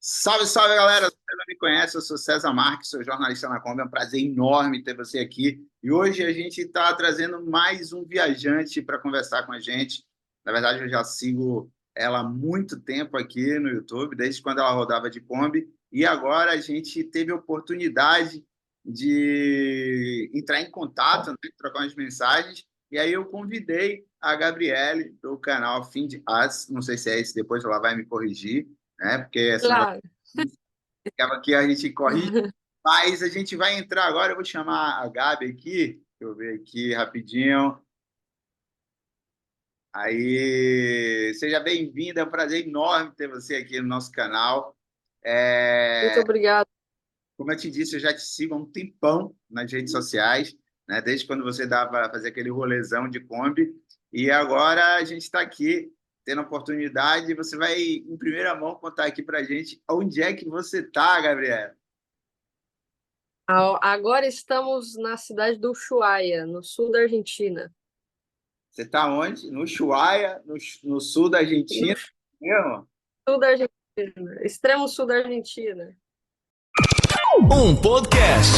Salve, salve, galera! Se você não me conhece, eu sou César Marques, sou jornalista na Kombi. É um prazer enorme ter você aqui. E hoje a gente está trazendo mais um viajante para conversar com a gente. Na verdade, eu já sigo ela há muito tempo aqui no YouTube, desde quando ela rodava de Kombi. E agora a gente teve a oportunidade de entrar em contato, né, trocar umas mensagens. E aí eu convidei a Gabriele do canal Fim de As. Não sei se é esse, depois ela vai me corrigir, né? Porque esse negócio Claro. acaba que a gente corrige, mas a gente vai entrar agora. Eu vou chamar a Gabi aqui, deixa eu ver aqui rapidinho. Aí, seja bem-vinda, é um prazer enorme ter você aqui no nosso canal. Muito obrigada. Como eu te disse, eu já te sigo há um tempão nas redes sociais, né? Desde quando você dava fazer aquele rolezão de Kombi. E agora a gente está aqui tendo a oportunidade. Você vai, em primeira mão, contar aqui para a gente onde é que você está, Gabriela. Agora estamos na cidade do Ushuaia, no sul da Argentina. Você está onde? No Ushuaia, no sul da No Argentina, mesmo? sul da Argentina, extremo sul da Argentina. Um podcast.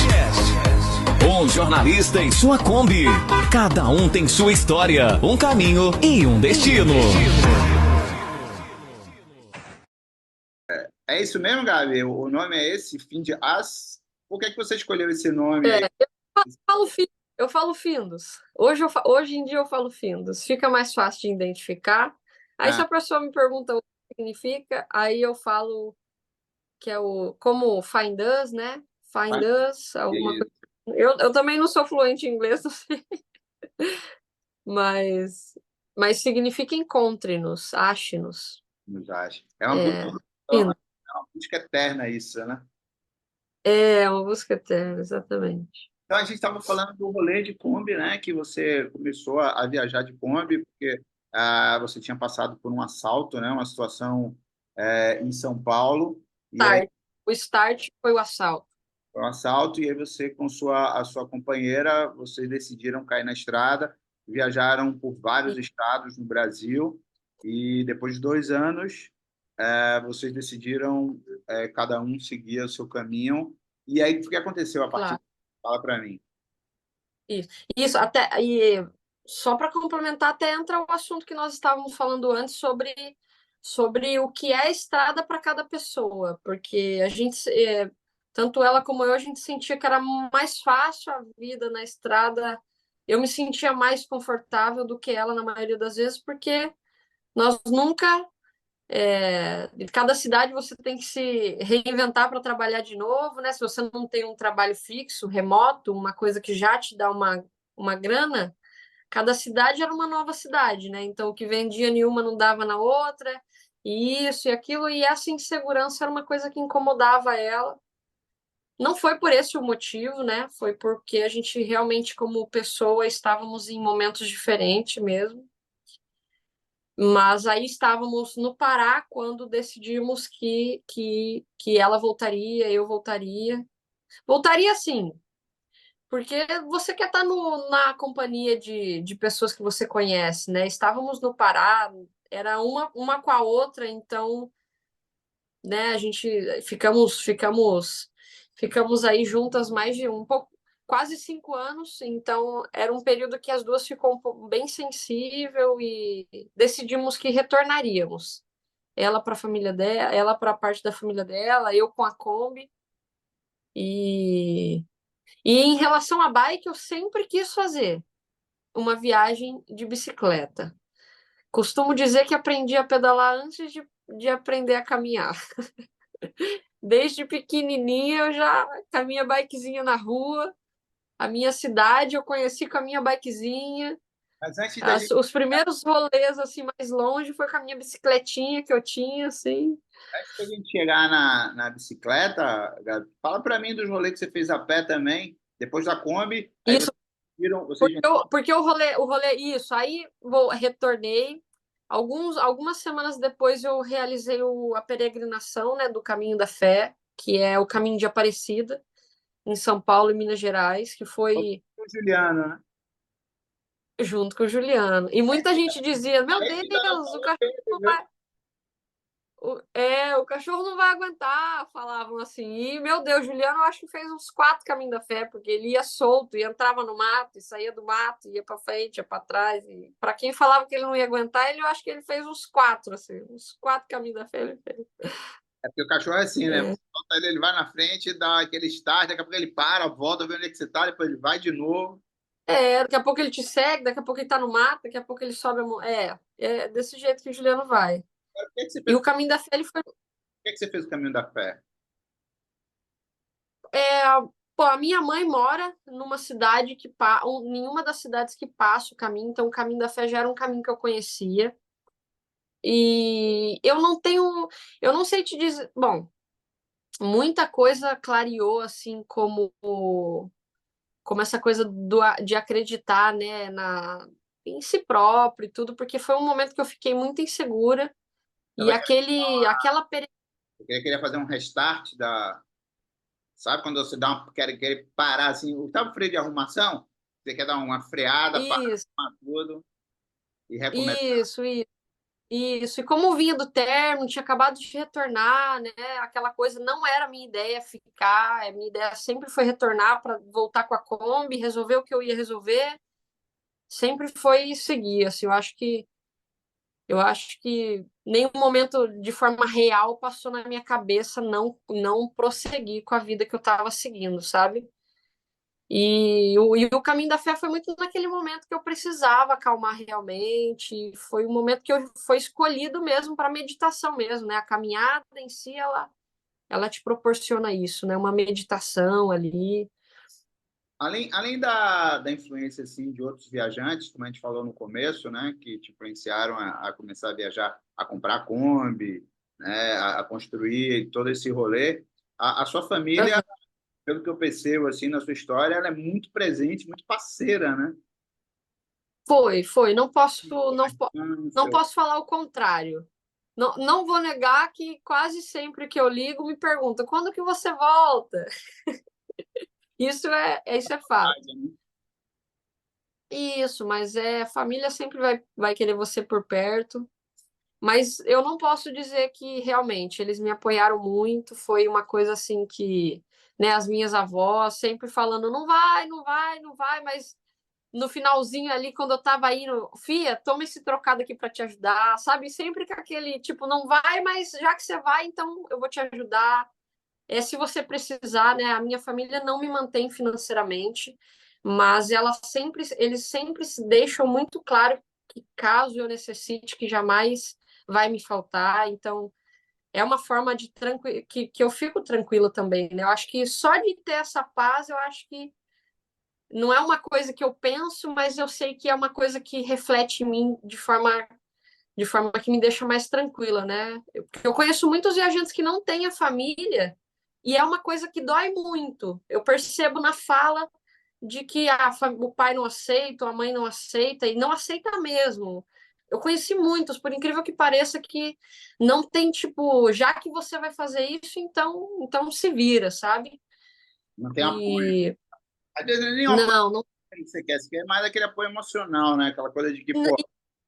Um jornalista em sua Kombi. Cada um tem sua história, um caminho e um destino. É isso mesmo, Gabi? O nome é esse, Fim de As? Por que é que você escolheu esse nome aí? Eu falo Findus. Hoje em dia eu falo Findus. Fica mais fácil de identificar. Aí se Ah, a pessoa me pergunta o que significa, aí eu falo que é como Find Us, né? Find faz Us, alguma isso, coisa. Eu também não sou fluente em inglês, não sei. Mas, mas significa encontre-nos, ache-nos. nos acha. É uma, É, é uma busca eterna isso, né? é uma busca eterna, exatamente. Então, a gente estava falando do rolê de Kombi, né? Que você começou a viajar de Kombi, porque você tinha passado por um assalto, né? Uma situação em São Paulo. E aí, Start. O start foi o assalto. um assalto, e aí você, com a sua companheira, vocês decidiram cair na estrada, viajaram por vários E, estados no Brasil, e depois de 2 anos, vocês decidiram cada um seguir o seu caminho. E aí, o que aconteceu a partir claro, disso? Fala para mim. isso. Isso, até, e só para complementar, até entra o assunto que nós estávamos falando antes sobre o que é estrada para cada pessoa, porque a gente, tanto ela como eu, a gente sentia que era mais fácil a vida na estrada. Eu me sentia mais confortável do que ela na maioria das vezes, porque nós nunca em cada cidade você tem que se reinventar para trabalhar de novo, né? Se você não tem um trabalho fixo, remoto, uma coisa que já te dá uma grana, cada cidade era uma nova cidade, né? Então, o que vendia em uma não dava na outra, e isso e aquilo, e essa insegurança era uma coisa que incomodava ela. Não foi por esse o motivo, né? Foi porque a gente realmente, como pessoa, estávamos em momentos diferentes mesmo. Mas aí estávamos no Pará quando decidimos que ela voltaria, eu voltaria. Voltaria sim, porque você quer estar na companhia de pessoas que você conhece, né? Estávamos no Pará, era uma com a outra, então, né, a gente ficamos aí juntas mais de um pouco, quase 5 anos, então era um período que as duas ficou um pouco bem sensível e decidimos que retornaríamos. Ela para a família dela, ela para a parte da família dela, eu com a Kombi. E, e em relação à bike, eu sempre quis fazer uma viagem de bicicleta. Costumo dizer que aprendi a pedalar antes de aprender a caminhar. Desde pequenininha eu já com a minha bikezinha na rua, a minha cidade eu conheci com a minha bikezinha. Mas antes da gente, Os primeiros rolês assim mais longe foi com a minha bicicletinha que eu tinha assim. antes da gente chegar na bicicleta, Gabi, fala para mim dos rolês que você fez a pé também, depois da Kombi, aí Isso vocês viram, vocês porque o rolê, isso, aí retornei. Algumas semanas depois eu realizei a peregrinação, né, do Caminho da Fé, que é o Caminho de Aparecida, em São Paulo e Minas Gerais, que com foi o Juliano, né? junto com o Juliano. E muita gente dizia: Meu Aí que ainda não Deus, o falou cachorro dele, viu? vai. o cachorro não vai aguentar, falavam assim. E, meu Deus, Juliano, eu acho que fez uns 4 caminhos da fé, porque ele ia solto, e entrava no mato, e saía do mato, ia para frente, ia para trás. E para quem falava que ele não ia aguentar, eu acho que ele fez uns 4, assim, uns 4 caminhos da fé ele fez. É porque o cachorro é assim, né? É, Você solta ele, ele vai na frente, dá aquele start, daqui a pouco ele para, volta, vê onde é que você tá, depois ele vai de novo. daqui a pouco ele te segue, daqui a pouco ele tá no mato, daqui a pouco ele sobe a mão. É desse jeito que o Juliano vai. Por que que você E fez, o caminho da fé, ele foi. por que que você fez o caminho da fé? É, pô, a minha mãe mora numa cidade em uma das cidades que passa o caminho, então o caminho da fé já era um caminho que eu conhecia. E eu não sei te dizer, bom, muita coisa clareou assim como essa coisa de acreditar, né, em si próprio e tudo, porque foi um momento que eu fiquei muito insegura e Tava querendo- aquela Eu queria fazer um restart da. Sabe quando você dá uma, quer parar assim, o freio de arrumação? Você quer dar uma freada, parar isso, tudo e recomeçar. isso, isso. Isso, e como vinha do término, tinha acabado de retornar, né? Aquela coisa não era a minha ideia ficar, a minha ideia sempre foi retornar para voltar com a Kombi, resolver o que eu ia resolver, sempre foi seguir, assim, eu acho que nenhum momento de forma real passou na minha cabeça não prosseguir com a vida que eu estava seguindo, sabe? E o caminho da fé foi muito naquele momento que eu precisava acalmar realmente. Foi um momento que foi escolhido mesmo para meditação mesmo, né? A caminhada em si, ela te proporciona isso, né? Uma meditação ali. Além da influência assim, de outros viajantes, como a gente falou no começo, né, que te influenciaram a começar a viajar, a comprar Kombi, né, a construir todo esse rolê, a sua família, Aham. pelo que eu percebo assim, na sua história, ela é muito presente, muito parceira, né? Foi. Não Seu posso falar o contrário. Não vou negar que quase sempre que eu ligo me perguntam quando que você volta? Isso é fato. pai, né? Isso, mas a família sempre vai querer você por perto. Mas eu não posso dizer que realmente eles me apoiaram muito. Foi uma coisa assim que, né, as minhas avós sempre falando, não vai, não vai, não vai, mas no finalzinho ali, quando eu tava indo, Fia, toma esse trocado aqui para te ajudar, sabe? Sempre com aquele tipo, não vai, mas já que você vai, então eu vou te ajudar. Se você precisar, né? A minha família não me mantém financeiramente, mas eles sempre se deixam muito claro que caso eu necessite, que jamais vai me faltar. Então, é uma forma de que eu fico tranquila também, né? Eu acho que só de ter essa paz, eu acho que não é uma coisa que eu penso, mas eu sei que é uma coisa que reflete em mim de forma que me deixa mais tranquila, né? Eu conheço muitos viajantes que não têm a família e é uma coisa que dói muito. Eu percebo na fala de que o pai não aceita, a mãe não aceita e não aceita mesmo. Eu conheci muitos, por incrível que pareça, que não tem tipo, já que você vai fazer isso, então se vira, sabe? Não tem apoio. E Às vezes nem o apoio não, que você quer mais aquele apoio emocional, né? Aquela coisa de que, pô, vai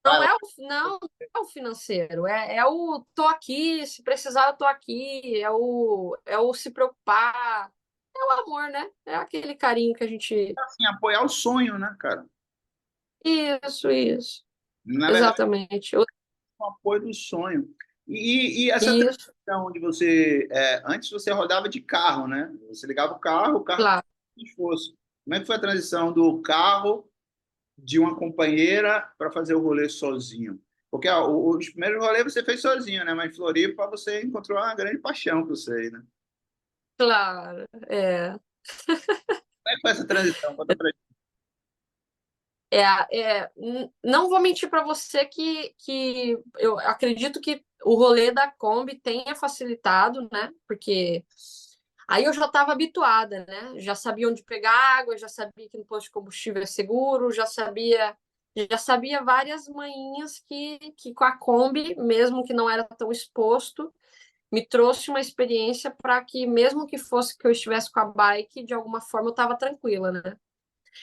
não lá. é não é o financeiro, é o tô aqui, se precisar eu tô aqui, é o se preocupar, é o amor, né? É aquele carinho que a gente. Assim, apoiar o sonho, né, cara? Isso, Na verdade, exatamente. é o apoio do sonho. E essa Isso, transição de você, antes você rodava de carro, né? Você ligava o carro claro. tinha esforço. Como é que foi a transição do carro de uma companheira para fazer o rolê sozinho? Porque ó, os primeiros rolês você fez sozinho, né? Mas em Floripa você encontrou uma grande paixão que eu sei, né? Claro, é. Como é que foi essa transição? Conta pra gente. Não vou mentir para você que eu acredito que o rolê da Kombi tenha facilitado, né? Porque aí eu já estava habituada, né? Já sabia onde pegar água, já sabia que no posto de combustível é seguro, já sabia várias manhinhas que com a Kombi, mesmo que não era tão exposto, me trouxe uma experiência para que, mesmo que fosse que eu estivesse com a bike, de alguma forma eu estava tranquila, né?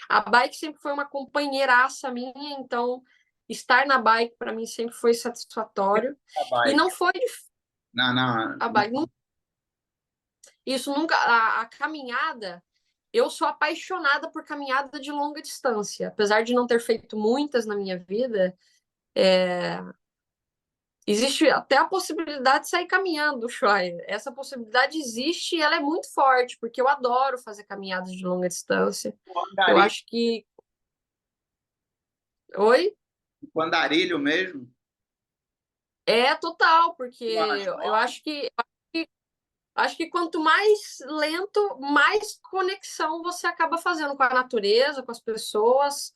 A bike sempre foi uma companheiraça minha, então estar na bike para mim sempre foi satisfatório. E Bike. não foi. A bike. Isso nunca. A caminhada, eu sou apaixonada por caminhada de longa distância. Apesar de não ter feito muitas na minha vida, existe até a possibilidade de sair caminhando, Ushuaia. Essa possibilidade existe e ela é muito forte, porque eu adoro fazer caminhadas de longa distância. Eu acho que. Oi? O andarilho mesmo? É total, porque Eu acho. eu acho que quanto mais lento, mais conexão você acaba fazendo com a natureza, com as pessoas.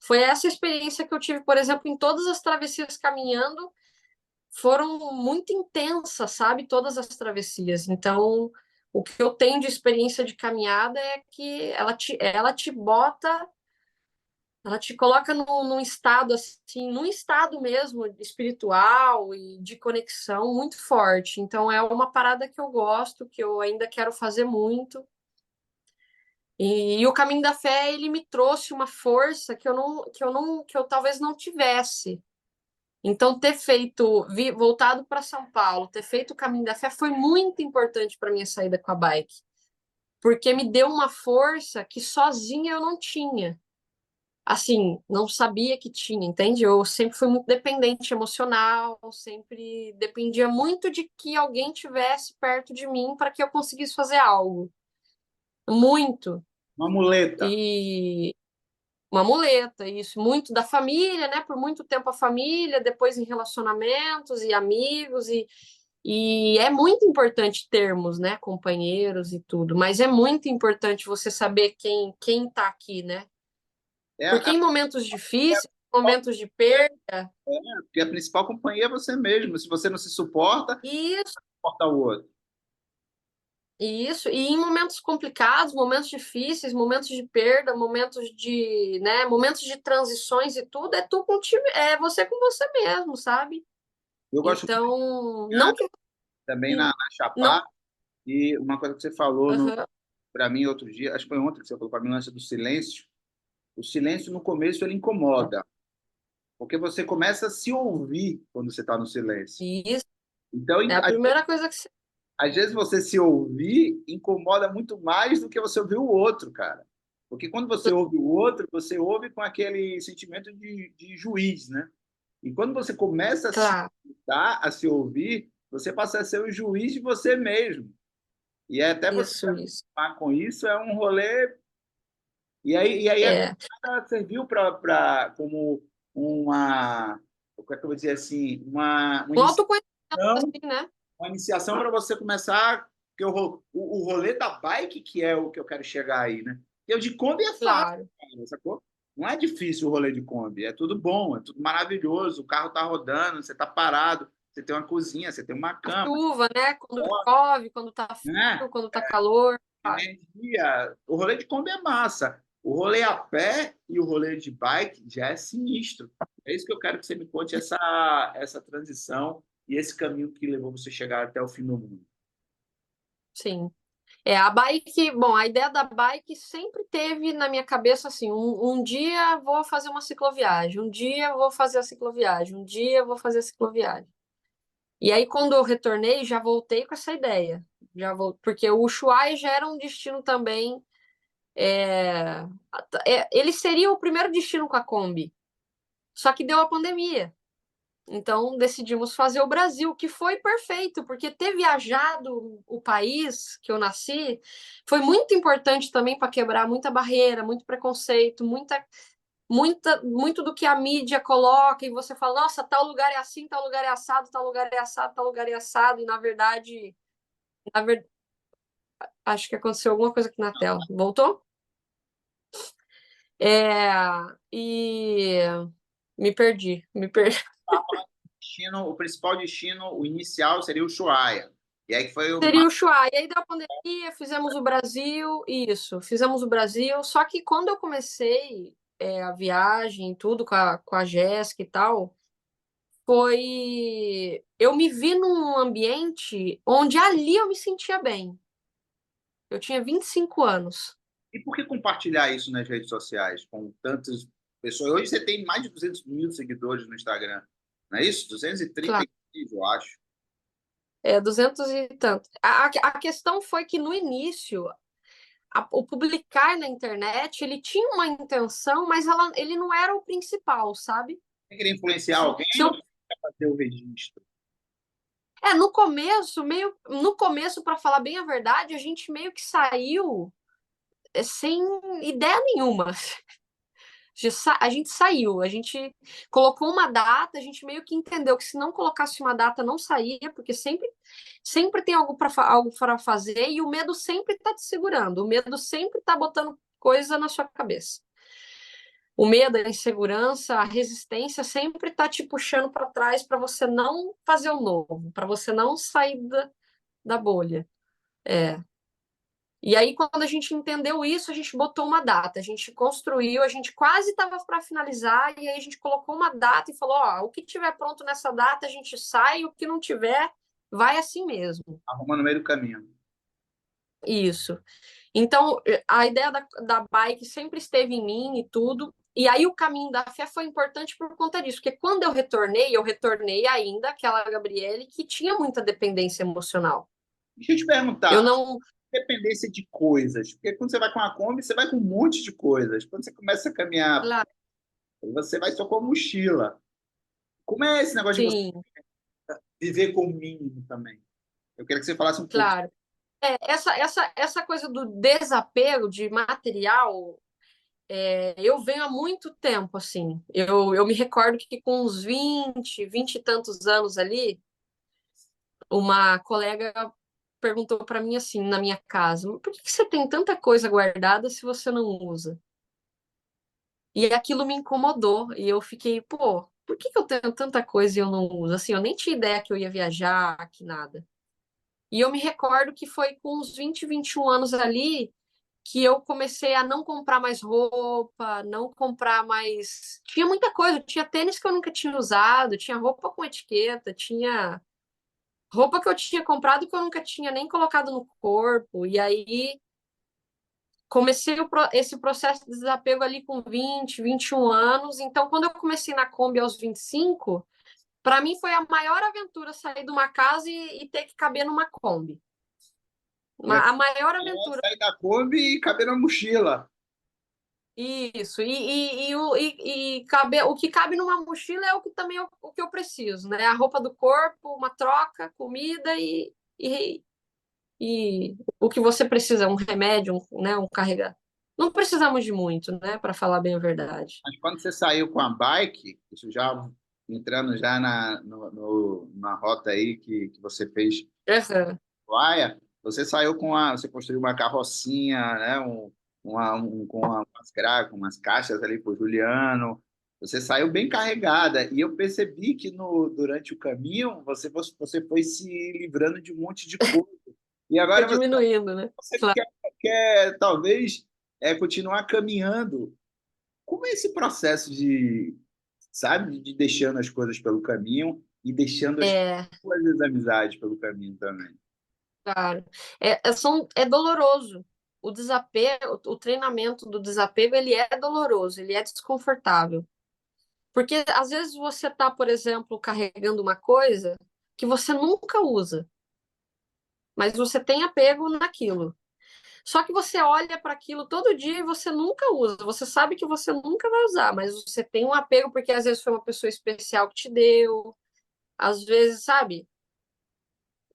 Foi essa experiência que eu tive, por exemplo, em todas as travessias caminhando, foram muito intensas, sabe? Todas as travessias. Então, o que eu tenho de experiência de caminhada é que ela te bota, ela te coloca num estado assim, num estado mesmo espiritual e de conexão muito forte. Então, é uma parada que eu gosto, que eu ainda quero fazer muito. E o Caminho da Fé, ele me trouxe uma força que eu talvez não tivesse. Então, ter feito, voltado para São Paulo, ter feito o Caminho da Fé foi muito importante para minha saída com a bike, porque me deu uma força que sozinha eu não tinha. Assim, não sabia que tinha, entende? Eu sempre fui muito dependente emocional, sempre dependia muito de que alguém tivesse perto de mim para que eu conseguisse fazer algo. Muito. Uma muleta. E uma muleta, isso, muito da família, né? Por muito tempo a família, depois em relacionamentos e amigos, e é muito importante termos, né, companheiros e tudo, mas é muito importante você saber quem tá aqui, né? É, Porque em momentos difíceis, momentos de perda, porque a principal companhia é você mesmo. Se você não se suporta, isso, suporta o outro. isso, e em momentos complicados, momentos difíceis, momentos de perda, momentos de, né, momentos de transições e tudo, é tu contigo, é você com você mesmo, sabe? Eu gosto muito Então, de não que também na não, Chapar. E uma coisa que você falou uhum, para mim outro dia, acho que foi ontem que você falou para mim, o lance do silêncio. O silêncio, no começo, ele incomoda, porque você começa a se ouvir quando você está no silêncio. isso Então, é a primeira coisa que você. às vezes, você se ouvir incomoda muito mais do que você ouvir o outro, cara. Porque quando você ouve o outro, você ouve com aquele sentimento de juiz, né? E quando você começa a se Claro, escutar, a se ouvir, você passa a ser o juiz de você mesmo. E até você isso. acostumar com isso é um rolê. E aí a É. caminhada serviu como uma, como é que eu vou dizer assim, Um autoconhecimento, iniciação, assim, né? uma iniciação para você começar, que o rolê da bike que é o que eu quero chegar aí, né? Porque o de Kombi é fácil, Claro. cara, sacou? Não é difícil o rolê de Kombi, é tudo bom, é tudo maravilhoso, o carro tá rodando, você tá parado, você tem uma cozinha, você tem uma A cama, chuva, né? Quando chove, quando tá né? frio, quando tá calor. Claro. Energia. O rolê de Kombi é massa. O rolê a pé e o rolê de bike já é sinistro. É isso que eu quero que você me conte, essa transição e esse caminho que levou você a chegar até o fim do mundo. Sim. É, a bike, bom, a ideia da bike sempre teve na minha cabeça assim, um dia vou fazer uma cicloviagem, um dia vou fazer a cicloviagem, um dia vou fazer a cicloviagem. E aí, quando eu retornei, já voltei com essa ideia. Porque o Ushuaia já era um destino também. Ele seria o primeiro destino com a Kombi. Só que deu a pandemia. Então decidimos fazer o Brasil, que foi perfeito, porque ter viajado o país que eu nasci foi muito importante também para quebrar muita barreira, muito preconceito, muito do que a mídia coloca, e você fala, nossa, tal lugar é assim, tal lugar é assado, tal lugar é assado, tal lugar é assado, e na verdade, acho que aconteceu alguma coisa aqui na tela. Voltou? É, e me perdi. O principal destino, o inicial, seria o Ushuaia. E aí que foi o Seria o Ushuaia. E aí deu a pandemia, fizemos o Brasil, isso, fizemos o Brasil. Só que quando eu comecei a viagem, tudo com a Jéssica e tal, eu me vi num ambiente onde ali eu me sentia bem. Eu tinha 25 anos. E por que compartilhar isso nas redes sociais com tantas pessoas? Hoje você tem mais de 200 mil seguidores no Instagram, não é isso? 230, Claro. eu acho. É 200 e tanto. A questão foi que no início, o publicar na internet, ele tinha uma intenção, mas ele não era o principal, sabe? Você queria influenciar Se, alguém se ou eu, quer fazer o registro? no começo, para falar bem a verdade, a gente meio que saiu sem ideia nenhuma. A gente saiu, a gente colocou uma data, a gente meio que entendeu que se não colocasse uma data não saía, porque sempre tem algo para fazer e o medo sempre está te segurando, o medo sempre está botando coisa na sua cabeça. O medo, a insegurança, a resistência sempre está te puxando para trás para você não fazer o novo, para você não sair da bolha. É. E aí, quando a gente entendeu isso, a gente botou uma data, a gente construiu, a gente quase estava para finalizar, e aí a gente colocou uma data e falou: ó, o que tiver pronto nessa data, a gente sai, o que não tiver, vai assim mesmo. Arruma no meio do caminho. Isso. Então, a ideia da bike sempre esteve em mim e tudo. E aí, o caminho da fé foi importante por conta disso, porque quando eu retornei ainda aquela Gabriele que tinha muita dependência emocional. Deixa eu te perguntar, Eu não. dependência de coisas, porque quando você vai com a Kombi, você vai com um monte de coisas. Quando você começa a caminhar, Claro, você vai só com a mochila. Como é esse negócio de você sim, viver com o mínimo também? Eu queria que você falasse um pouco. claro. Essa coisa do desapego de material, eu venho há muito tempo, assim. Eu me recordo que com uns 20 e tantos anos ali, uma colega perguntou para mim assim, na minha casa: por que você tem tanta coisa guardada se você não usa? E aquilo me incomodou, e eu fiquei, pô, por que eu tenho tanta coisa e eu não uso? Assim, eu nem tinha ideia que eu ia viajar, que nada. E eu me recordo que foi com uns 20, 21 anos ali que eu comecei a não comprar mais roupa, não comprar mais. Tinha muita coisa, tinha tênis que eu nunca tinha usado, tinha roupa com etiqueta, tinha roupa que eu tinha comprado que eu nunca tinha nem colocado no corpo. E aí comecei esse processo de desapego ali com 20, 21 anos. Então, quando eu comecei na Kombi aos 25, para mim foi a maior aventura sair de uma casa e ter que caber numa Kombi. E A maior é aventura. sair da Kombi e caber na mochila. Isso, o que cabe numa mochila é o que também o que eu preciso, né? A roupa do corpo, uma troca, comida e o que você precisa, um remédio, né? Um carregar. Não precisamos de muito, né? Para falar bem a verdade. Mas quando você saiu com a bike, isso já entrando já na rota aí que você fez Uhum. Ushuaia, você saiu você construiu uma carrocinha, né? Com umas caixas ali para o Juliano. Você saiu bem carregada. E eu percebi que durante o caminho você foi se livrando de um monte de coisa. E Foi agora diminuindo, né? você Claro. quer talvez, continuar caminhando. Como é esse processo sabe, de deixando as coisas pelo caminho e deixando as É, suas amizades pelo caminho também? claro. É doloroso. O desapego, o treinamento do desapego, ele é doloroso, ele é desconfortável. Porque às vezes você está, por exemplo, carregando uma coisa que você nunca usa, mas você tem apego naquilo. Só que você olha para aquilo todo dia e você nunca usa. Você sabe que você nunca vai usar, mas você tem um apego porque às vezes foi uma pessoa especial que te deu, às vezes, sabe?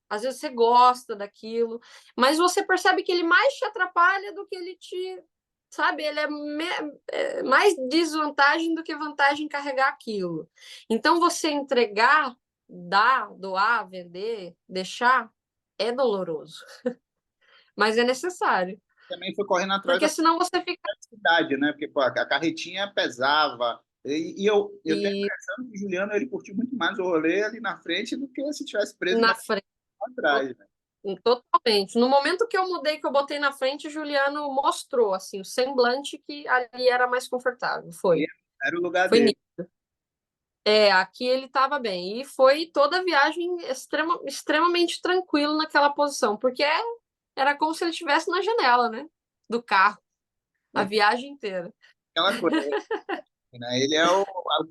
Às vezes você gosta daquilo, mas você percebe que ele mais te atrapalha do que ele te. Sabe, ele é mais desvantagem do que vantagem carregar aquilo. Então, você entregar, dar, doar, vender, deixar, é doloroso, mas é necessário. Também foi correndo atrás Porque da senão você fica cidade, né? Porque pô, a carretinha pesava. E eu tenho a e, impressão que o Juliano ele curtiu muito mais o rolê ali na frente do que se tivesse preso na ainda frente. atrás, né? Totalmente. No momento que eu mudei, que eu botei na frente, o Juliano mostrou assim, o semblante que ali era mais confortável. Ali Foi. era o lugar Foi dele. nítido. Aqui ele estava bem. E foi toda a viagem extremamente tranquilo naquela posição, porque era como se ele estivesse na janela, né? Do carro, a É viagem inteira. aquela coisa, né? Ele é a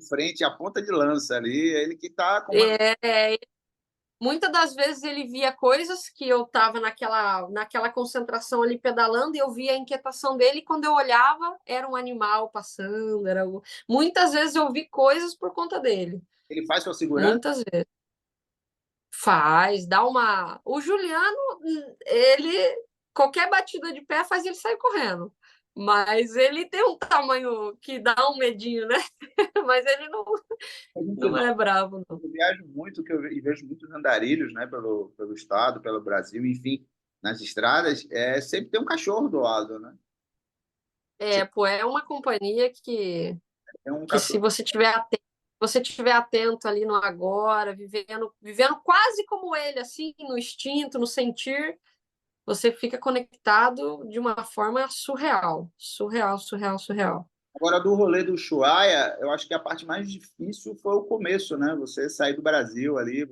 frente, a ponta de lança ali, é ele que está comandando. É, Muitas das vezes ele via coisas que eu estava naquela concentração ali pedalando e eu via a inquietação dele, e quando eu olhava, era um animal passando, muitas vezes eu vi coisas por conta dele. Ele faz sua segurança? Muitas vezes. Faz, dá uma. O Juliano, ele. Qualquer batida de pé faz ele sair correndo. Mas ele tem um tamanho que dá um medinho, né? Mas ele não é bravo, não. Eu viajo muito e vejo muitos andarilhos, né, pelo estado, pelo Brasil, enfim, nas estradas, sempre tem um cachorro do lado, né? Pô, é uma companhia Tem um que se cachorro. você tiver atento ali no agora, vivendo quase como ele, assim, no instinto, no sentir, você fica conectado de uma forma surreal. Surreal, surreal, surreal. Agora, do rolê do Ushuaia, eu acho que a parte mais difícil foi o começo, né? Você sair do Brasil ali,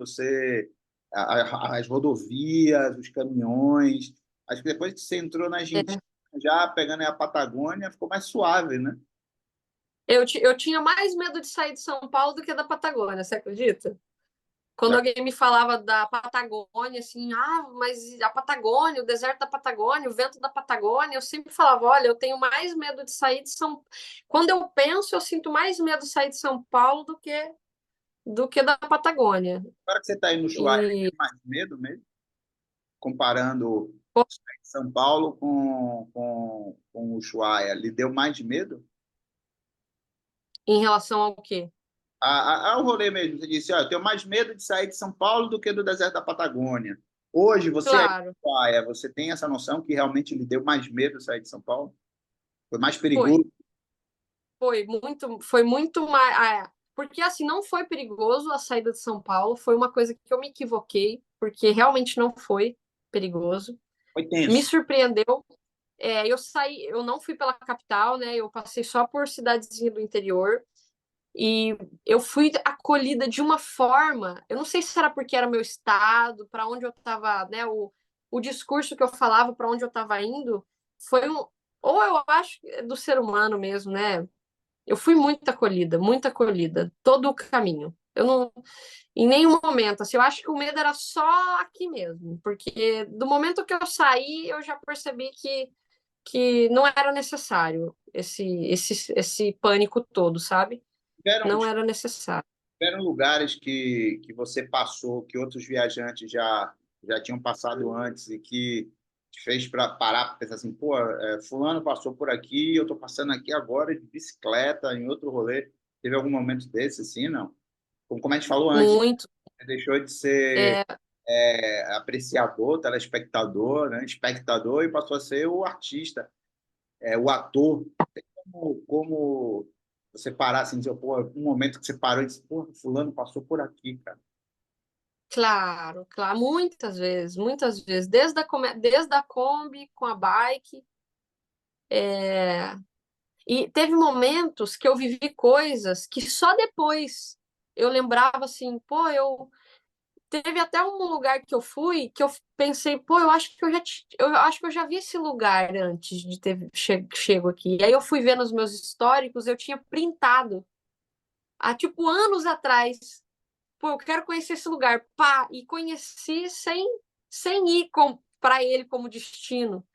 as rodovias, os caminhões. Acho que depois que você entrou na Argentina, já pegando a Patagônia, ficou mais suave, né? Eu tinha mais medo de sair de São Paulo do que da Patagônia, você acredita? Quando alguém me falava da Patagônia, assim, mas a Patagônia, o deserto da Patagônia, o vento da Patagônia, eu sempre falava, olha, eu tenho mais medo de sair de São... Quando eu penso, eu sinto mais medo de sair de São Paulo do que da Patagônia. Agora que você está aí no Ushuaia, tem mais medo mesmo? Comparando São Paulo com o Ushuaia, lhe deu mais medo? Em relação ao quê? Ao rolê mesmo, você disse, eu tenho mais medo de sair de São Paulo do que do deserto da Patagônia. Hoje, você aí, Claro, você tem essa noção que realmente lhe deu mais medo sair de São Paulo? Foi mais foi. perigoso? Foi muito mais. Porque assim, não foi perigoso a saída de São Paulo, foi uma coisa que eu me equivoquei, porque realmente não foi perigoso. Foi Me tenso. surpreendeu. Eu não fui pela capital, né? Eu passei só por cidadezinha do interior. E eu fui acolhida de uma forma, eu não sei se era porque era meu estado, para onde eu estava, né? O discurso que eu falava, para onde eu estava indo, foi um. Ou eu acho que é do ser humano mesmo, né? Eu fui muito acolhida, todo o caminho. Eu não, em nenhum momento, assim, eu acho que o medo era só aqui mesmo, porque do momento que eu saí, eu já percebi que não era necessário esse pânico todo, sabe? Tiveram, Não era necessário. tiveram lugares que você passou, que outros viajantes já tinham passado antes e que te fez para parar para pensar assim, pô, fulano passou por aqui, eu estou passando aqui agora de bicicleta, em outro rolê. Teve algum momento desse, assim, não? Como a gente falou antes, Muito. você deixou de ser É, apreciador, telespectador, né? Espectador e passou a ser o artista, o ator. Como você parar assim, dizer, pô, um momento que você parou e disse, pô, fulano passou por aqui, cara. claro, claro, muitas vezes, muitas vezes. Desde a Kombi com a bike. E teve momentos que eu vivi coisas que só depois eu lembrava assim, pô, teve até um lugar que eu fui que eu pensei, pô, eu acho que eu já vi esse lugar antes de ter chego aqui. E aí eu fui ver nos meus históricos, eu tinha printado há tipo anos atrás. Pô, eu quero conhecer esse lugar, pá, e conheci sem ir para ele como destino.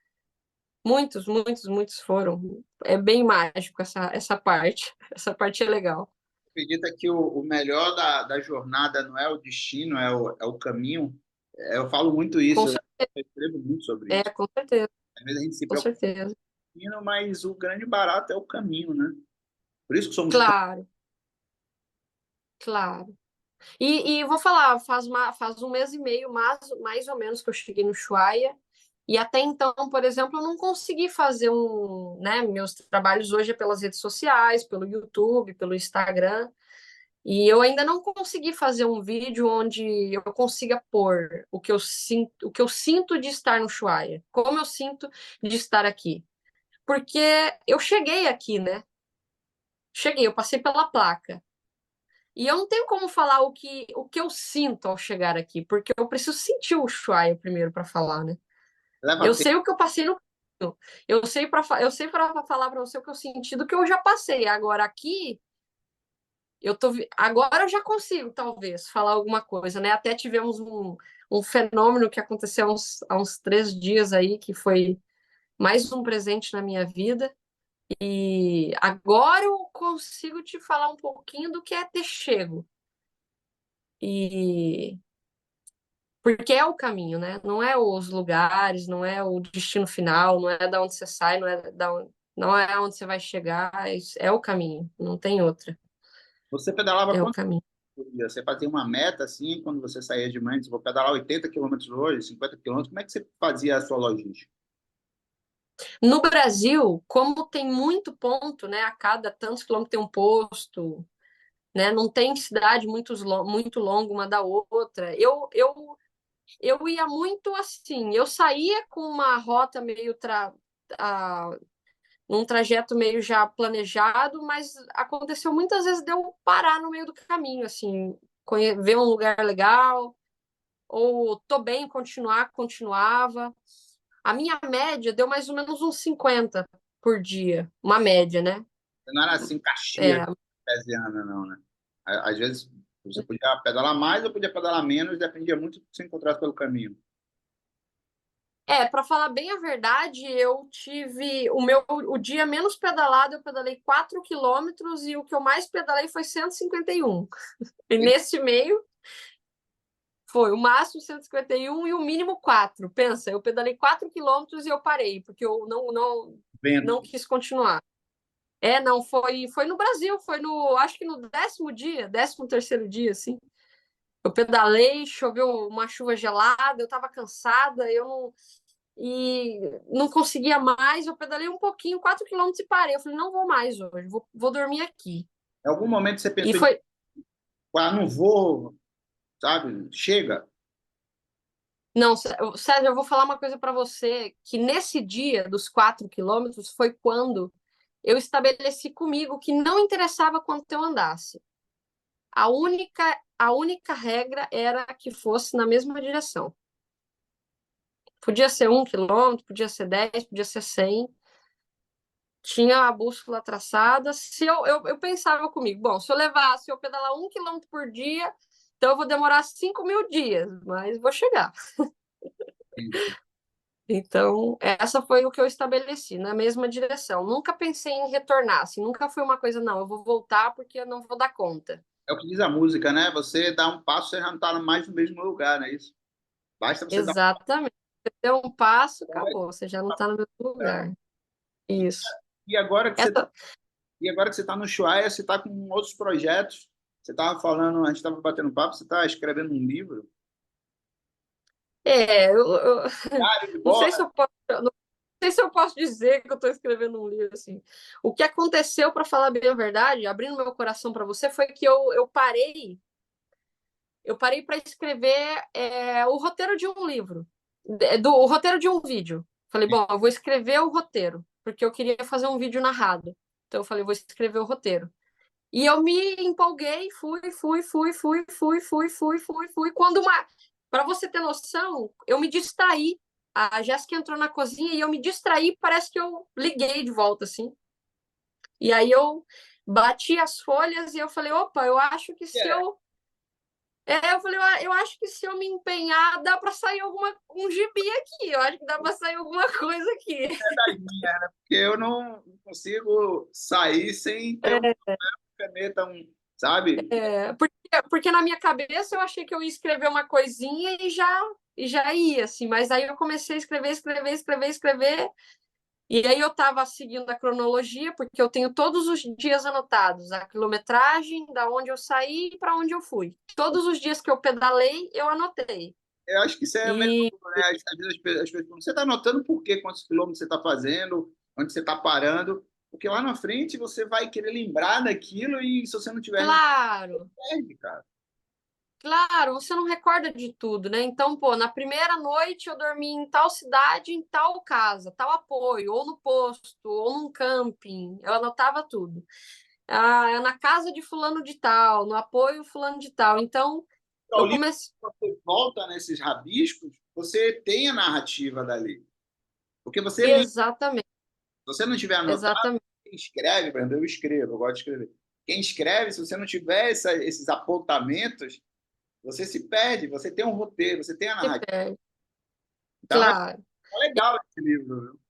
Muitos, muitos, muitos foram. É bem mágico essa parte. Essa parte é legal. Acredita que o melhor da jornada não é o destino, é o caminho? Eu falo muito Com isso, eu certeza, escrevo muito sobre isso. com certeza, Às vezes a gente se com preocupa certeza. com o destino, mas o grande barato é o caminho, né? Por isso que somos tão... Claro, claro. E vou falar, faz um mês e meio, mais ou menos, que eu cheguei no Ushuaia. E até então, por exemplo, eu não consegui fazer né, meus trabalhos hoje é pelas redes sociais, pelo YouTube, pelo Instagram. E eu ainda não consegui fazer um vídeo onde eu consiga pôr o que eu sinto de estar no Ushuaia, como eu sinto de estar aqui. Porque eu cheguei aqui, né? Cheguei, eu passei pela placa. E eu não tenho como falar o que eu sinto ao chegar aqui, porque eu preciso sentir o Ushuaia primeiro para falar, né? Leva Eu tempo. sei o que eu passei no caminho. Eu sei para falar para você o que eu senti do que eu já passei. Agora aqui Agora eu já consigo, talvez, falar alguma coisa, né? Até tivemos um fenômeno que aconteceu há uns 3 dias aí, que foi mais um presente na minha vida. E agora eu consigo te falar um pouquinho do que é ter chego. E porque é o caminho, né? Não é os lugares, não é o destino final, não é da onde você sai, não é onde você vai chegar, é o caminho, não tem outra. Você pedalava É o quanto caminho. por dia? Você fazia uma meta assim, quando você saía de manhã, vou pedalar 80 quilômetros hoje, 50 quilômetros, como é que você fazia a sua logística? No Brasil, como tem muito ponto, né? A cada tantos quilômetros tem um posto, né? Não tem cidade muito longa uma da outra. Eu ia muito assim. Eu saía com uma rota num trajeto meio já planejado, mas aconteceu muitas vezes de eu parar no meio do caminho, assim, ver um lugar legal, ou tô bem, continuava. A minha média deu mais ou menos uns 50 por dia, uma média, né? Não era assim, Caxias, É, Pesiana, não, né? Às vezes você podia pedalar mais ou podia pedalar menos, dependia muito do que você encontrasse pelo caminho. para falar bem a verdade, eu tive o dia menos pedalado, eu pedalei 4 quilômetros e o que eu mais pedalei foi 151. E nesse meio foi o máximo 151 e o mínimo 4. Pensa, eu pedalei 4 quilômetros e eu parei, porque eu Vento. não quis continuar. Não, foi no Brasil, acho que no 10º dia, 13º dia, assim. Eu pedalei, choveu uma chuva gelada, eu estava cansada, e não conseguia mais, eu pedalei um pouquinho, 4 quilômetros e parei. Eu falei, não vou mais hoje, vou dormir aqui. Em algum momento você E pensou em, foi, não vou, sabe? Chega. não, Sérgio, eu vou falar uma coisa para você, que nesse dia dos 4 quilômetros foi quando eu estabeleci comigo que não interessava quanto eu andasse. A única regra era que fosse na mesma direção. Podia ser 1 quilômetro, podia ser 10, podia ser 100. Tinha a bússola traçada. Se eu pensava comigo, bom, se eu pedalar 1 quilômetro por dia, então eu vou demorar 5.000 dias, mas vou chegar. Então, essa foi o que eu estabeleci, na mesma direção. Nunca pensei em retornar, assim, nunca foi uma coisa, não, eu vou voltar porque eu não vou dar conta. É o que diz a música, né? Você dá um passo, você já não está mais no mesmo lugar, não é isso? Basta você dar Exatamente. Você deu um passo, um passo. acabou, você já não está no mesmo lugar. Isso. E agora que você Essa, E agora que você está no Ushuaia, você está com outros projetos. Você estava falando, a gente estava batendo papo, você está escrevendo um livro. eu Diário de não sei bordo. se eu posso, não sei se eu posso dizer que eu estou escrevendo um livro assim. O que aconteceu, para falar bem a verdade, abrindo meu coração para você, foi que eu parei para escrever o roteiro de um livro, o roteiro de um vídeo. Falei, bom, eu vou escrever o roteiro, porque eu queria fazer um vídeo narrado. Então eu falei, vou escrever o roteiro. E eu me empolguei, fui. Para você ter noção, eu me distraí. A Jéssica entrou na cozinha e eu me distraí, parece que eu liguei de volta, assim. E aí eu bati as folhas e eu falei, opa, eu acho que se É, eu. Eu falei, eu acho que se eu me empenhar, dá para sair um gibi aqui. Eu acho que dá para sair alguma coisa aqui. das minhas, né? Porque eu não consigo sair sem ter uma caneta, sabe? Porque na minha cabeça eu achei que eu ia escrever uma coisinha e já ia, assim. Mas aí eu comecei a escrever. E aí eu estava seguindo a cronologia, porque eu tenho todos os dias anotados, a quilometragem, da onde eu saí e para onde eu fui. Todos os dias que eu pedalei, eu anotei. Eu acho que isso é a mesma E coisa, né? Às vezes as pessoas perguntam, você está anotando por quê, quantos quilômetros você está fazendo, onde você está parando, porque lá na frente você vai querer lembrar daquilo e se você não tiver, claro, perde, cara. claro, você não recorda de tudo, né? Então, pô, na primeira noite eu dormi em tal cidade, em tal casa, tal apoio, ou no posto, ou num camping. Eu anotava tudo. Na casa de fulano de tal, no apoio fulano de tal. Então, Então, o eu livro, comecei. quando você volta nesses rabiscos, você tem a narrativa dali. Porque você lê. Se Exatamente, você não tiver anotado, exatamente. você escreve, por exemplo, eu escrevo, eu gosto de escrever. Quem escreve, se você não tiver esses apontamentos, você se perde, você tem um roteiro, você tem a narrativa. Então, Claro. é legal esse livro, viu?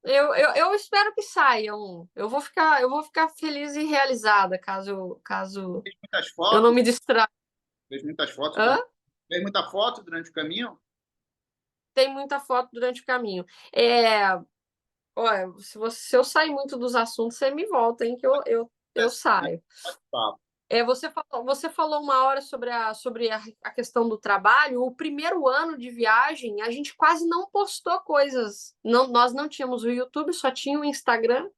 Eu espero que saia um. Eu vou ficar feliz e realizada caso Fez muitas eu não fotos, me distraia. fez muitas fotos, Hã? fez muita foto durante o caminho. Tem muita foto durante o caminho. Olha, se eu sair muito dos assuntos, você me volta, hein, que eu saio. Papo. Você falou uma hora sobre a questão do trabalho. O primeiro ano de viagem, a gente quase não postou coisas. Não, nós não tínhamos o YouTube, só tinha o Instagram.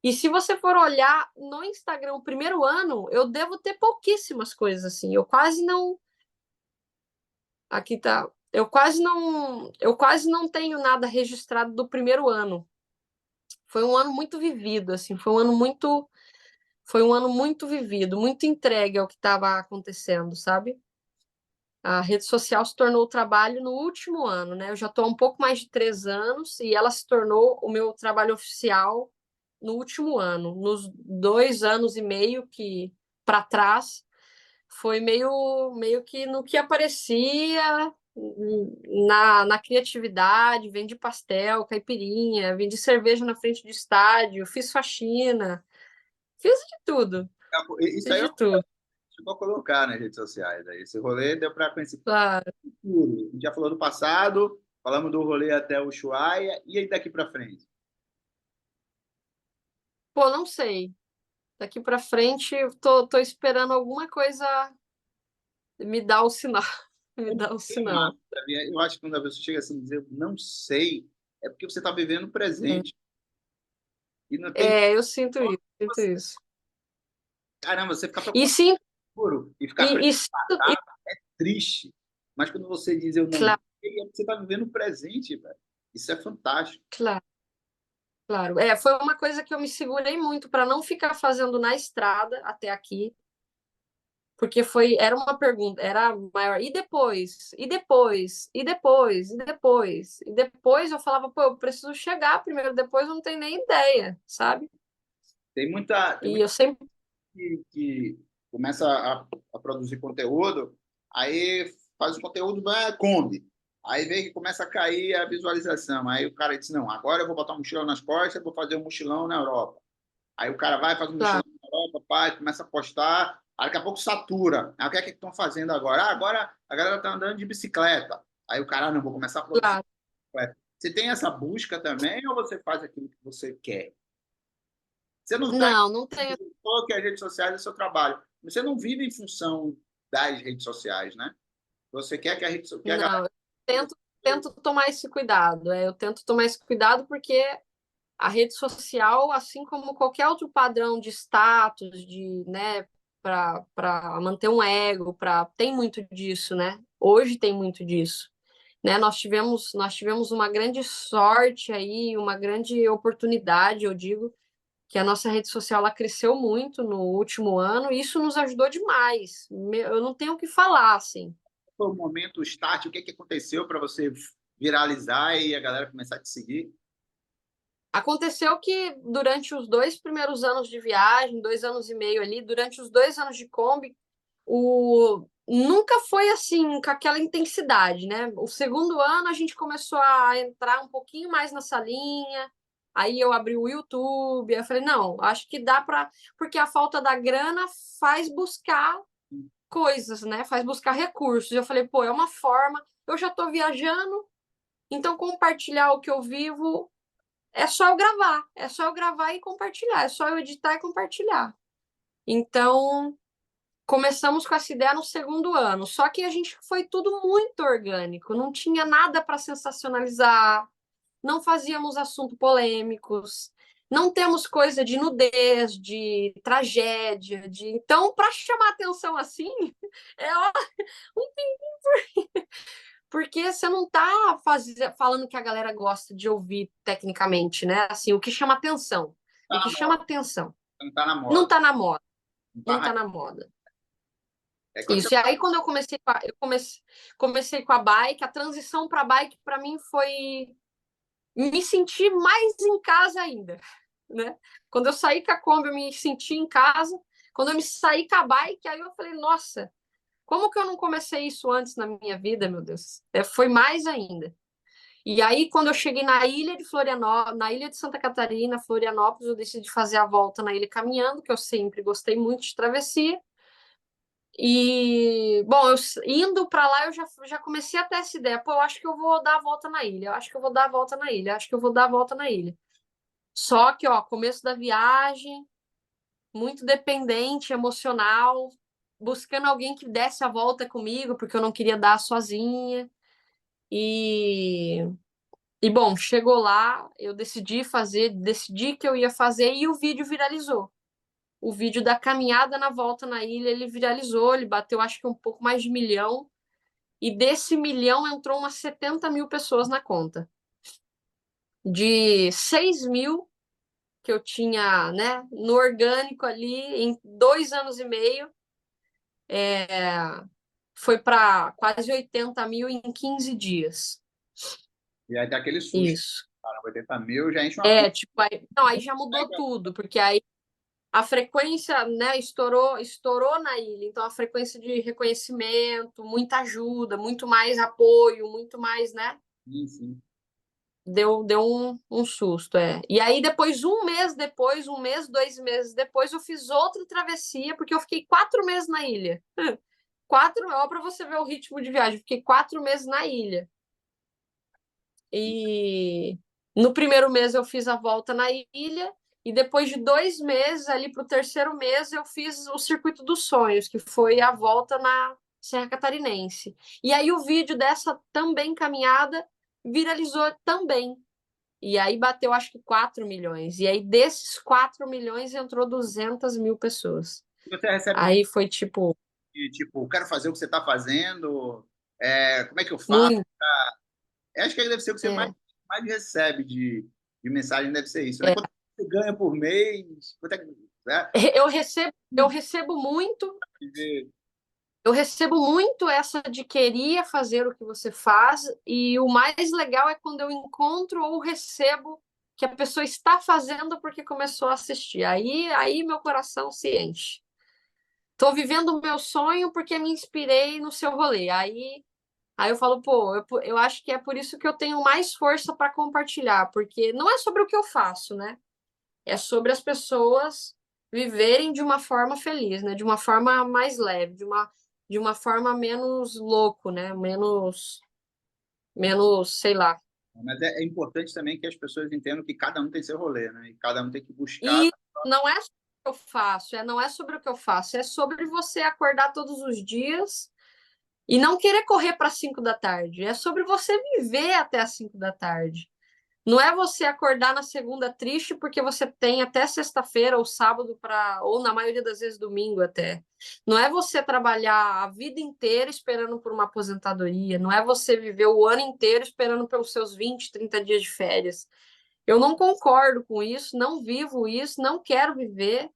E se você for olhar no Instagram o primeiro ano, eu devo ter pouquíssimas coisas assim. Eu quase não. Aqui tá. Eu quase não tenho nada registrado do primeiro ano. Foi um ano muito vivido, assim, foi um ano muito vivido, muito entregue ao que estava acontecendo, sabe? A rede social se tornou o trabalho no último ano, né? Eu já estou há um pouco mais de 3 anos e ela se tornou o meu trabalho oficial no último ano. Nos 2 anos e meio que para trás foi meio que no que aparecia na criatividade, vendi pastel, caipirinha, vendi cerveja na frente do estádio, fiz faxina, fiz de tudo, Isso fiz aí eu de tudo. vou colocar nas redes sociais. Aí. Esse rolê deu para conhecer Claro. o futuro. A gente já falou do passado, falamos do rolê até o Ushuaia, e aí daqui para frente? Pô, não sei. Daqui para frente, eu tô esperando alguma coisa me dar o sinal. Me dar o Tem nada, sinal. sabia? Eu acho que quando a pessoa chega assim e dizer não sei, é porque você está vivendo o presente. E não tem. Eu sinto isso, sinto isso. Caramba, você ficar E preocupado sim, com o futuro e ficar e, preocupado e, sinto- e é triste. Mas quando você diz eu não claro, sei, é porque você está vivendo o presente, velho. Isso é fantástico. claro, claro. Foi uma coisa que eu me segurei muito para não ficar fazendo na estrada até aqui, porque era uma pergunta, era maior. E depois? E depois? E depois? E depois? E depois eu falava, pô, eu preciso chegar primeiro, depois eu não tenho nem ideia, sabe? Tem E muita eu sempre, que começa a produzir conteúdo, aí faz o conteúdo, vai, come. Aí vem que começa a cair a visualização. Aí o cara diz, não, agora eu vou botar um mochilão nas costas, vou fazer um mochilão na Europa. Aí o cara vai, faz um mochilão claro, na Europa, pai, começa a postar, aí daqui a pouco satura. Aí o que é que estão fazendo agora? Ah, agora a galera está andando de bicicleta. Aí o cara, não, vou começar a produzir claro. bicicleta. Você tem essa busca também ou você faz aquilo que você quer? Você não está Não, não tenho. que as redes sociais é seu trabalho. Você não vive em função das redes sociais, né? Você quer que a rede que a galera Não, eu tento tomar esse cuidado. Eu tento tomar esse cuidado porque a rede social, assim como qualquer outro padrão de status, né, para manter um ego, tem muito disso, né? Hoje tem muito disso, né? Nós tivemos uma grande sorte aí, uma grande oportunidade, eu digo, que a nossa rede social ela cresceu muito no último ano e isso nos ajudou demais. Eu não tenho o que falar, assim. foi o momento, o start, o que que aconteceu para você viralizar e a galera começar a te seguir? Aconteceu que durante os 2 primeiros anos de viagem, 2 anos e meio ali, durante os 2 anos de Kombi, nunca foi assim, com aquela intensidade, né? O segundo ano a gente começou a entrar um pouquinho mais nessa linha, aí eu abri o YouTube, eu falei, não, acho que dá para. Porque a falta da grana faz buscar coisas, né? Faz buscar recursos. Eu falei, pô, é uma forma, eu já estou viajando, então compartilhar o que eu vivo é só eu gravar e compartilhar, é só eu editar e compartilhar. Então, começamos com essa ideia no segundo ano, só que a gente foi tudo muito orgânico, não tinha nada para sensacionalizar, não fazíamos assuntos polêmicos, não temos coisa de nudez, de tragédia, então para chamar atenção assim, é um porque você não tá falando que a galera gosta de ouvir tecnicamente, né? Assim, o que chama atenção. Tá O que na chama moda, atenção. não tá na Não moda. tá na moda. Não tá Não na... tá na moda. É quando você Isso. E aí, quando eu comecei com a bike, a transição para bike, para mim, foi me sentir mais em casa ainda. né? Quando eu saí com a Kombi, eu me senti em casa. Quando eu me saí com a bike, aí eu falei, nossa, como que eu não comecei isso antes na minha vida, meu Deus? Foi mais ainda. E aí, quando eu cheguei na ilha de Florianópolis, na ilha de Santa Catarina, Florianópolis, eu decidi fazer a volta na ilha caminhando, que eu sempre gostei muito de travessia. E, bom, indo para lá, eu já comecei a ter essa ideia. Pô, eu acho que eu vou dar a volta na ilha. Eu acho que eu vou dar a volta na ilha. Eu acho que eu vou dar a volta na ilha. Só que, ó, começo da viagem, muito dependente, emocional, buscando alguém que desse a volta comigo, porque eu não queria dar sozinha. E, bom, chegou lá, eu decidi que eu ia fazer e o vídeo viralizou. O vídeo da caminhada na volta na ilha, ele viralizou, ele bateu acho que um pouco mais de 1 milhão. E desse 1 milhão entrou umas 70 mil pessoas na conta. De 6 mil que eu tinha, né, no orgânico ali, em 2 anos e meio, foi para quase 80 mil em 15 dias. E aí dá aquele susto. Isso. Cara, 80 mil já enche uma conta. Tipo, aí já mudou tudo, porque aí a frequência, né, estourou na ilha. Então, a frequência de reconhecimento, muita ajuda, muito mais apoio, muito mais, né? Sim. Deu um susto, E aí, depois, 2 meses depois, eu fiz outra travessia, porque eu fiquei 4 meses na ilha. 4, ó, para você ver o ritmo de viagem. Fiquei 4 meses na ilha. E no primeiro mês eu fiz a volta na ilha, e depois de 2 meses, ali para o terceiro mês, eu fiz o Circuito dos Sonhos, que foi a volta na Serra Catarinense. E aí o vídeo dessa também caminhada viralizou também. E aí bateu acho que 4 milhões. E aí desses 4 milhões entrou 200 mil pessoas. Você recebe Aí foi tipo... quero fazer o que você está fazendo, como é que eu faço? Muito. Eu acho que deve ser o que você mais recebe de mensagem, deve ser isso, né? É. Quanto você ganha por mês? Quanto é que, né? Eu recebo muito. Eu recebo muito essa de querer fazer o que você faz, e o mais legal é quando eu encontro ou recebo que a pessoa está fazendo porque começou a assistir. Aí meu coração se enche. Estou vivendo o meu sonho porque me inspirei no seu rolê. Aí eu falo, pô, eu acho que é por isso que eu tenho mais força para compartilhar, porque não é sobre o que eu faço, né? É sobre as pessoas viverem de uma forma feliz, né? De uma forma mais leve, de uma forma menos louco, né? Menos, sei lá. Mas é importante também que as pessoas entendam que cada um tem seu rolê, né? E cada um tem que buscar. E não é sobre o que eu faço, não é sobre o que eu faço, é sobre você acordar todos os dias e não querer correr para 5 da tarde. É sobre você viver até as 5 da tarde. Não é você acordar na segunda triste porque você tem até sexta-feira ou sábado ou na maioria das vezes domingo até. Não é você trabalhar a vida inteira esperando por uma aposentadoria. Não é você viver o ano inteiro esperando pelos seus 20, 30 dias de férias. Eu não concordo com isso, não vivo isso, não quero viver.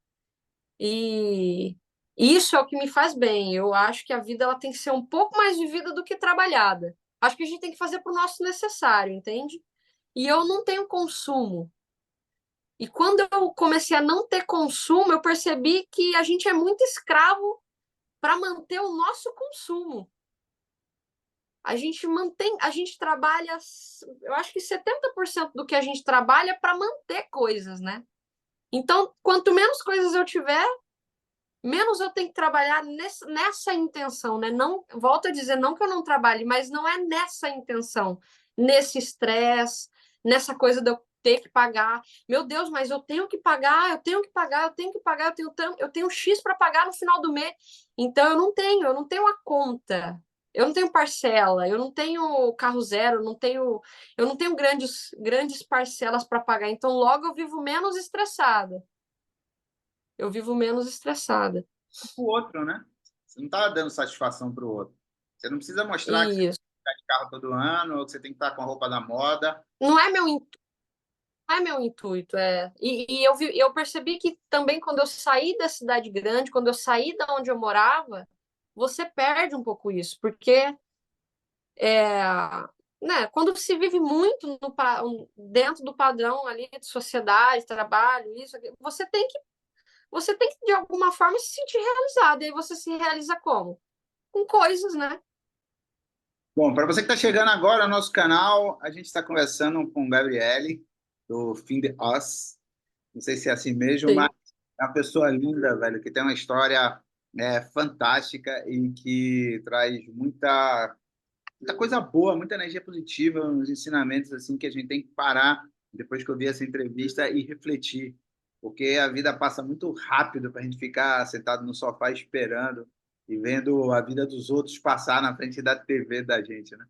E isso é o que me faz bem. Eu acho que a vida ela tem que ser um pouco mais vivida do que trabalhada. Acho que a gente tem que fazer para o nosso necessário, entende? E eu não tenho consumo. E quando eu comecei a não ter consumo, eu percebi que a gente é muito escravo para manter o nosso consumo. A gente trabalha, eu acho que 70% do que a gente trabalha é para manter coisas, né? Então, quanto menos coisas eu tiver, menos eu tenho que trabalhar nessa intenção, né? Não, volto a dizer, não que eu não trabalhe, mas não é nessa intenção, nesse estresse, nessa coisa de eu ter que pagar. Meu Deus, mas eu tenho que pagar, eu tenho que pagar, eu tenho que pagar, eu tenho X para pagar no final do mês. Então eu não tenho a conta. Eu não tenho parcela, eu não tenho carro zero, eu não tenho grandes parcelas para pagar. Então logo eu vivo menos estressada. Eu vivo menos estressada. O outro, né? Você não está dando satisfação para o outro. Você não precisa mostrar que você tem Isso. que estar de carro todo ano, ou que você tem que estar com a roupa da moda. Não é meu intuito. Eu percebi que também quando eu saí da cidade grande, quando eu saí da onde eu morava, você perde um pouco isso, porque né, quando se vive muito dentro do padrão ali de sociedade, trabalho, isso, aquilo, você tem que, de alguma forma, se sentir realizado. E aí você se realiza como? Com coisas, né? Bom, para você que está chegando agora ao nosso canal, a gente está conversando com Gabriele, do Find Us. Não sei se é assim mesmo, mas Sim. é uma pessoa linda, velho, que tem uma história fantástica e que traz muita coisa boa, muita energia positiva, uns ensinamentos assim que a gente tem que parar depois que eu vi essa entrevista e refletir, porque a vida passa muito rápido para a gente ficar sentado no sofá esperando e vendo a vida dos outros passar na frente da TV da gente, né?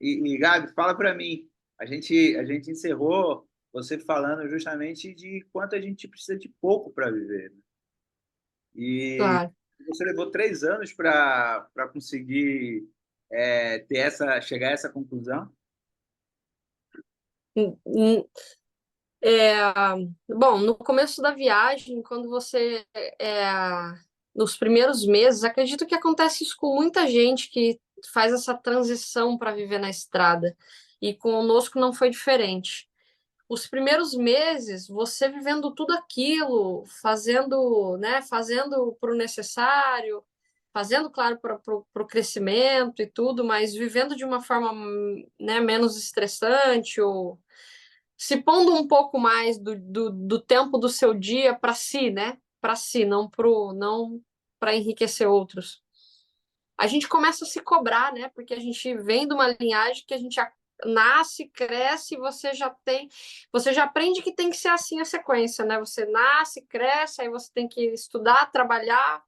E Gabi, fala para mim, a gente encerrou você falando justamente de quanto a gente precisa de pouco para viver, né? E Claro. você levou 3 anos para conseguir chegar a essa conclusão? Hum, hum, É, bom, no começo da viagem, quando você, nos primeiros meses, acredito que acontece isso com muita gente que faz essa transição para viver na estrada. E conosco não foi diferente. Os primeiros meses, você vivendo tudo aquilo, fazendo, né, fazendo para o necessário, fazendo, claro, para o crescimento e tudo, mas vivendo de uma forma, né, menos estressante ou se pondo um pouco mais do tempo do seu dia para si, né? Para si, não para enriquecer outros. A gente começa a se cobrar, né? Porque a gente vem de uma linhagem que a gente nasce, cresce, e você já aprende que tem que ser assim a sequência, né? Você nasce, cresce, aí você tem que estudar, trabalhar,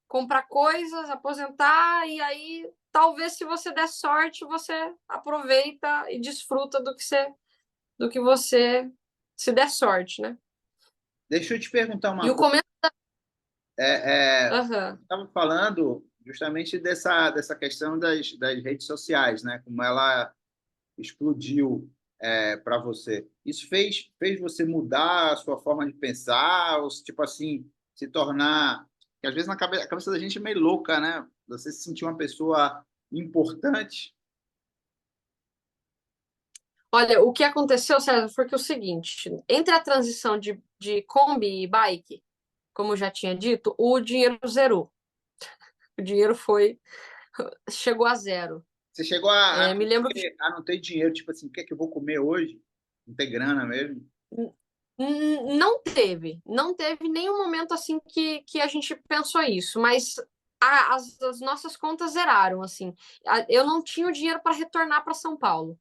comprar coisas, aposentar, e aí talvez se você der sorte, você aproveita e desfruta do que você se der sorte, né? Deixa eu te perguntar E uma o coisa. começo. Você Aham. estava falando justamente dessa questão das redes sociais, né? Como ela explodiu para você. Isso fez você mudar a sua forma de pensar, ou tipo assim, se tornar. Que às vezes a cabeça da gente é meio louca, né? Você se sentir uma pessoa importante. Olha, o que aconteceu, César, foi que é o seguinte: entre a transição de Kombi e bike, como eu já tinha dito, o dinheiro zerou. O dinheiro chegou a zero. Você chegou a Me lembro que não ter dinheiro, tipo assim, o que é que eu vou comer hoje? Não ter grana mesmo. não teve nenhum momento assim que a gente pensou isso, mas as nossas contas zeraram, assim. Eu não tinha o dinheiro para retornar para São Paulo.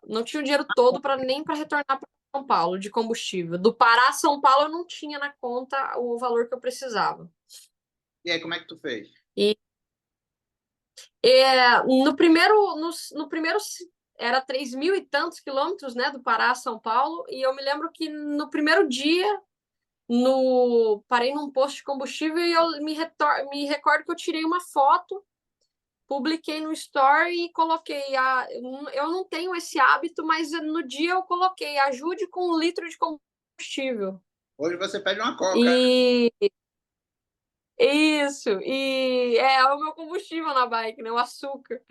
Não tinha o dinheiro todo para nem para retornar para São Paulo de combustível. Do Pará a São Paulo eu não tinha na conta o valor que eu precisava. E aí, como é que tu fez? E no primeiro era 3.000 e tantos quilômetros, né, do Pará a São Paulo, e eu me lembro que no primeiro dia parei num posto de combustível e eu me recordo que eu tirei uma foto, publiquei no Story e coloquei eu não tenho esse hábito, mas no dia eu coloquei ajude com 1 litro de combustível. Hoje você pede uma coca. E isso, e é o meu combustível na bike, né? O açúcar.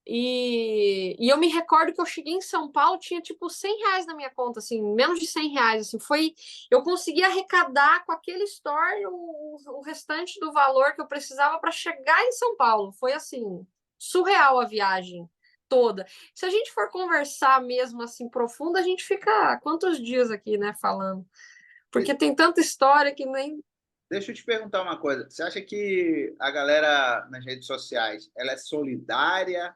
E eu me recordo que eu cheguei em São Paulo, tinha tipo R$ 100 na minha conta, assim, menos de R$ 100, assim, eu consegui arrecadar com aquele store o restante do valor que eu precisava para chegar em São Paulo. Foi assim, surreal a viagem toda. Se a gente for conversar mesmo assim profundo, a gente fica quantos dias aqui, né, falando? Porque tem tanta história que nem. Deixa eu te perguntar uma coisa. Você acha que a galera nas redes sociais, ela é solidária?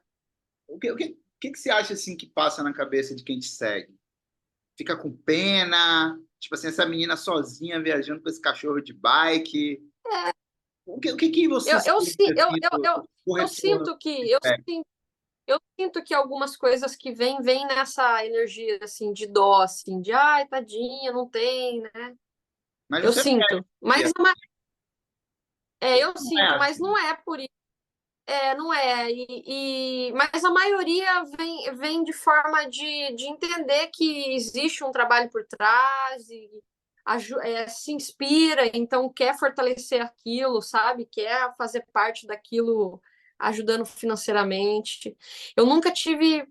O que você acha assim que passa na cabeça de quem te segue? Fica com pena? Tipo assim, essa menina sozinha viajando com esse cachorro de bike. O que você Eu, eu, sente si- eu, assim eu, eu, do eu retorno sinto que do eu feedback? sinto Eu sinto que algumas coisas que vêm nessa energia assim de dó, assim, de ai, tadinha, não tem, né? Mas Eu você não é, sinto. Mas eu não é sinto, mas não assim. é por isso. Não é. Mas a maioria vem de forma de entender que existe um trabalho por trás e se inspira, então quer fortalecer aquilo, sabe? Quer fazer parte daquilo ajudando financeiramente. Eu nunca tive.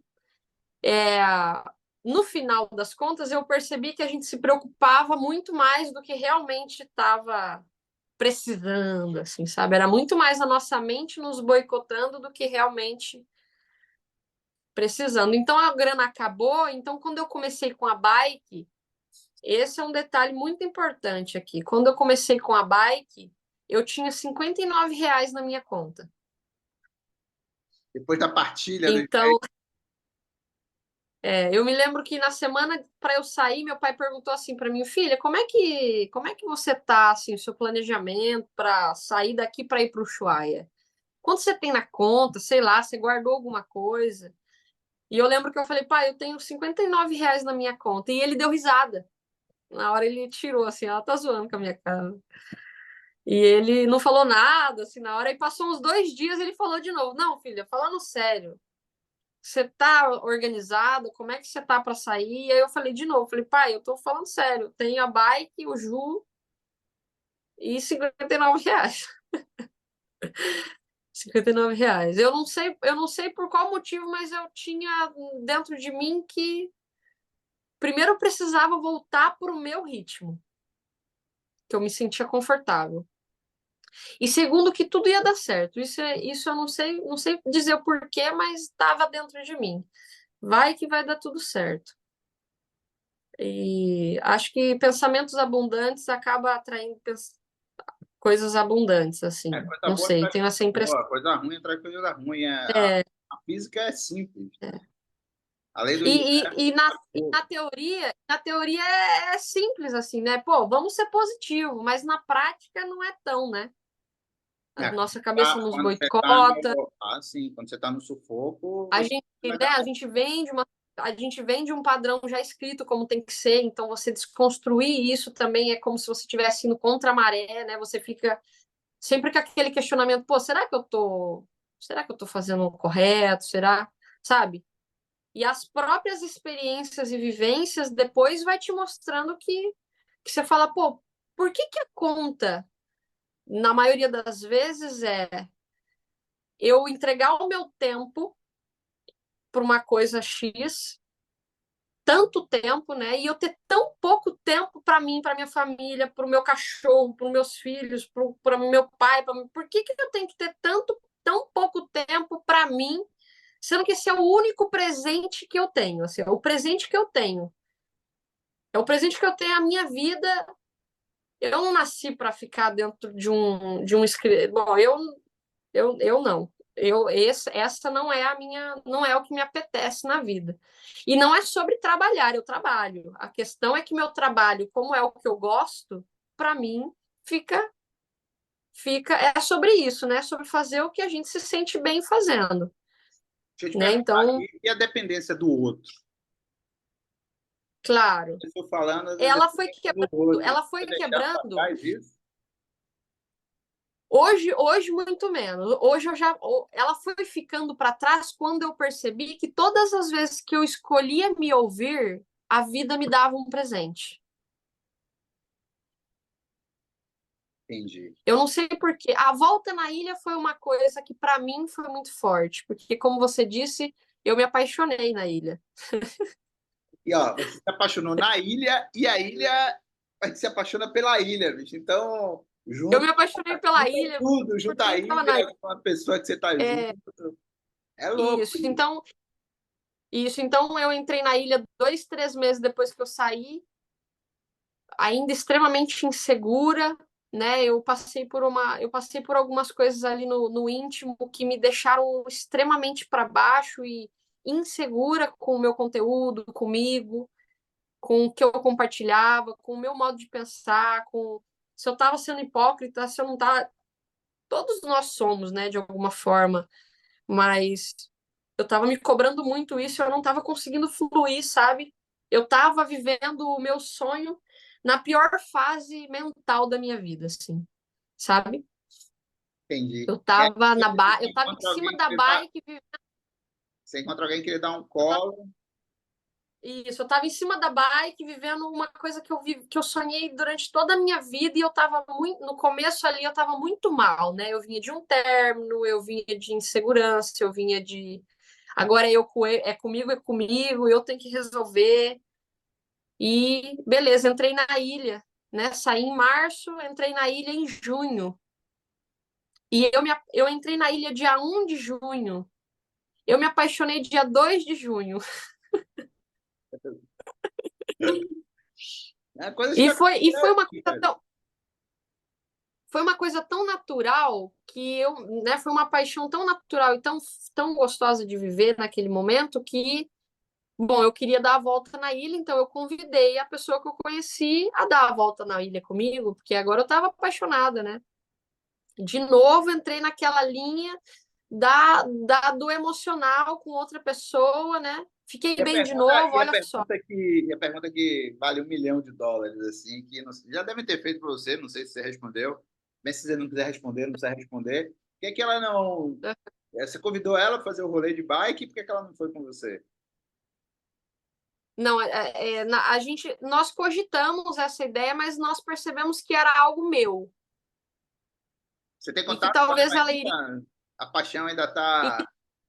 No final das contas, eu percebi que a gente se preocupava muito mais do que realmente estava precisando, assim, sabe? Era muito mais a nossa mente nos boicotando do que realmente precisando. Então a grana acabou, então quando eu comecei com a bike, esse é um detalhe muito importante aqui. Quando eu comecei com a bike, eu tinha R$ 59 na minha conta. Depois da partilha do Então, eu me lembro que na semana para eu sair, meu pai perguntou assim para mim, filha, como é que você tá assim, o seu planejamento para sair daqui para ir para o Ushuaia? Quanto você tem na conta? Sei lá, você guardou alguma coisa? E eu lembro que eu falei, pai, eu tenho R$ 59 na minha conta. E ele deu risada. Na hora ele tirou assim, ela tá zoando com a minha cara. E ele não falou nada, assim, na hora. E passou uns 2 dias, ele falou de novo, não, filha, falando sério. Você tá organizado? Como é que você tá para sair? E aí eu falei de novo, falei, pai, eu tô falando sério, tenho a bike, o Ju e R$ 59. R$ 59. Eu não sei por qual motivo, mas eu tinha dentro de mim que primeiro eu precisava voltar para o meu ritmo, que eu me sentia confortável. E segundo, que tudo ia dar certo. Isso eu não sei dizer o porquê, mas estava dentro de mim. Vai que vai dar tudo certo. E acho que pensamentos abundantes acaba atraindo coisas abundantes, assim. coisa Não boa sei, traz tenho essa coisa impressão. boa, coisa ruim traz coisa ruim. A física é simples. A lei do E, universo. e, e na teoria é simples assim, né? Pô, vamos ser positivo, mas na prática não é tão, né? A nossa cabeça nos Quando você tá boicota, no, sim, quando você tá no sufoco, a você gente, vai né, dar a conta. gente vem de um padrão já escrito como tem que ser, então você desconstruir isso também é como se você estivesse indo contra a maré, né? Você fica sempre com aquele questionamento, pô, será que eu tô fazendo o correto? Será, sabe? E as próprias experiências e vivências depois vai te mostrando que você fala, pô, por que a conta, na maioria das vezes, é eu entregar o meu tempo para uma coisa X, tanto tempo, né? E eu ter tão pouco tempo para mim, para minha família, para o meu cachorro, para os meus filhos, para o meu pai. Por que eu tenho que ter tão pouco tempo para mim, sendo que esse é o único presente que eu tenho? Assim, é o presente que eu tenho. É o presente que eu tenho a minha vida. Eu não nasci para ficar dentro de um escritório. Bom, eu não. Essa não é a minha, não é o que me apetece na vida. E não é sobre trabalhar, eu trabalho. A questão é que meu trabalho, como é o que eu gosto, para mim fica é sobre isso, né? Sobre fazer o que a gente se sente bem fazendo, Deixa eu te né? perguntar, Então, e a dependência do outro? claro, Eu estou falando da ela foi dependência do quebrando, outro. ela foi Você deixar para quebrando. trás isso? Hoje muito menos. Hoje ela foi ficando para trás quando eu percebi que todas as vezes que eu escolhia me ouvir, a vida me dava um presente. Entendi. Eu não sei por quê. A volta na ilha foi uma coisa que para mim foi muito forte, porque como você disse, eu me apaixonei na ilha. E ó, você se apaixonou na ilha e a ilha se apaixona pela ilha, bicho. Então, Eu me apaixonei pela junta ilha tudo, por junta a quem estava na ilha. ilha com a pessoa que você está junto. É louco Isso. isso. Então eu entrei na ilha 2, 3 meses depois que eu saí, ainda extremamente insegura, né? Eu passei por algumas coisas ali no íntimo que me deixaram extremamente para baixo e insegura com o meu conteúdo, comigo, com o que eu compartilhava, com o meu modo de pensar, com se eu estava sendo hipócrita, se eu não estava. Todos nós somos, né, de alguma forma, mas eu estava me cobrando muito isso, eu não estava conseguindo fluir, sabe? Eu estava vivendo o meu sonho na pior fase mental da minha vida, assim, sabe? Entendi. Eu E aí, estava eu você tava em encontra cima alguém que da lhe dá, bike, você encontra alguém que lhe dá um eu tava, colo. Isso, eu tava em cima da bike, vivendo uma coisa que eu sonhei durante toda a minha vida, e eu tava muito, no começo ali eu tava muito mal, né? Eu vinha de um término, eu vinha de insegurança, eu vinha de agora é comigo, eu tenho que resolver. E beleza, entrei na ilha, né? Saí em março, entrei na ilha em junho. E eu entrei na ilha dia 1 de junho. Eu me apaixonei dia 2 de junho. É coisas que E foi uma acontecem, coisa velho. tão, foi uma coisa tão natural que né, foi uma paixão tão natural e tão gostosa de viver naquele momento que, bom, eu queria dar a volta na ilha, então eu convidei a pessoa que eu conheci a dar a volta na ilha comigo, porque agora eu estava apaixonada, né? De novo, entrei naquela linha do emocional com outra pessoa, né? Fiquei E a bem de pergunta, novo, e a olha só. pergunta que, e a pergunta que vale $1 milhão, assim, que já devem ter feito para você, não sei se você respondeu, mas se você não quiser responder, não precisa responder. Por que que ela não... Você convidou ela para fazer o rolê de bike, por que que ela não foi com você? Não, nós cogitamos essa ideia, mas nós percebemos que era algo meu Você tem e que contato com talvez ela ela iria. ainda? A paixão ainda E está...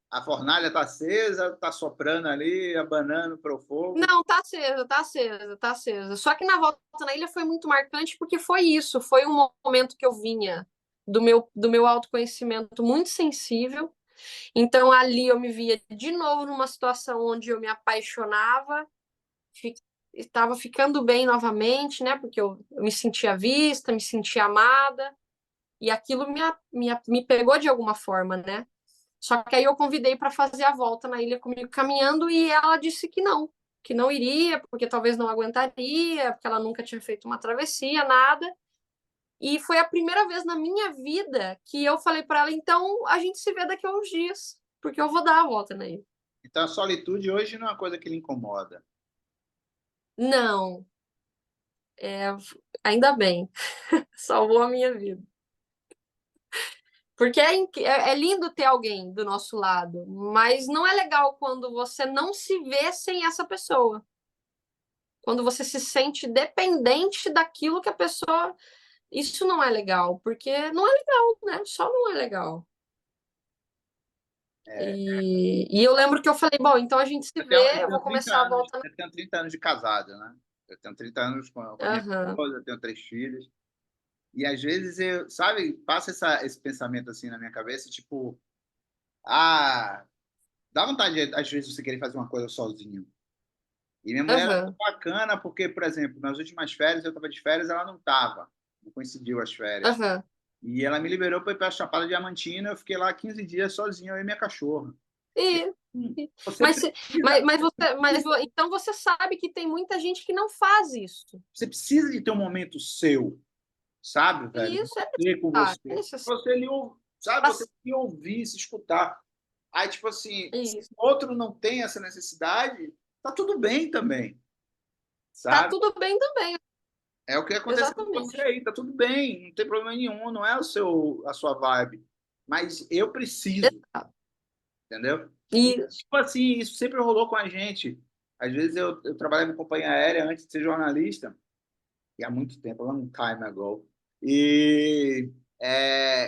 A fornalha está acesa, está soprando ali, abanando para o fogo. não, tá acesa, tá acesa, tá acesa. Só que na volta na ilha foi muito marcante porque foi isso, foi um momento que eu vinha do meu autoconhecimento muito sensível. Então ali eu me via de novo numa situação onde eu me apaixonava, estava ficando bem novamente, né? Porque eu me sentia vista, me sentia amada, e aquilo me pegou de alguma forma, né? Só que aí eu convidei para fazer a volta na ilha comigo caminhando e ela disse que não iria, porque talvez não aguentaria, porque ela nunca tinha feito uma travessia, nada. E foi a primeira vez na minha vida que eu falei para ela, então a gente se vê daqui a uns dias, porque eu vou dar a volta na ilha. Então, a solitude hoje não é uma coisa que lhe incomoda. Não, é, ainda bem, salvou a minha vida. Porque é lindo ter alguém do nosso lado, mas não é legal quando você não se vê sem essa pessoa. Quando você se sente dependente daquilo que a pessoa. Isso não é legal, porque não é legal, né? Só não é legal. É, E eu lembro que eu falei, bom, então a gente se vê, eu vou começar a volta. eu tenho 30 anos de casado, né? Eu tenho 30 anos com a minha Aham, esposa, eu tenho 3 filhos. E às vezes eu, sabe, passa esse pensamento assim na minha cabeça, tipo, ah, dá vontade, às vezes, você querer fazer uma coisa sozinho. E minha mulher era aham, muito bacana, porque, por exemplo, nas últimas férias, eu estava de férias, ela não estava. Não coincidiu as férias. aham. E ela me liberou para ir para a Chapada Diamantina. Eu fiquei lá 15 dias sozinho, eu e minha cachorra. E, Você mas, precisa, então você sabe que tem muita gente que não faz isso. você precisa de ter um momento seu, sabe, velho? E isso é Você com necessário. você. É necessário. Você lhe, sabe, você se ouvir, se escutar. Aí, tipo assim, se Isso. o outro não tem essa necessidade, tá tudo bem também, Tá sabe? tudo bem também. É o que aconteceu com você Exatamente. aí, tá tudo bem, não tem problema nenhum, não é a sua vibe. Mas eu preciso, entendeu? E, Isso. tipo assim, isso sempre rolou com a gente. Às vezes eu trabalhava em companhia aérea antes de ser jornalista, e há muito tempo, long time ago. E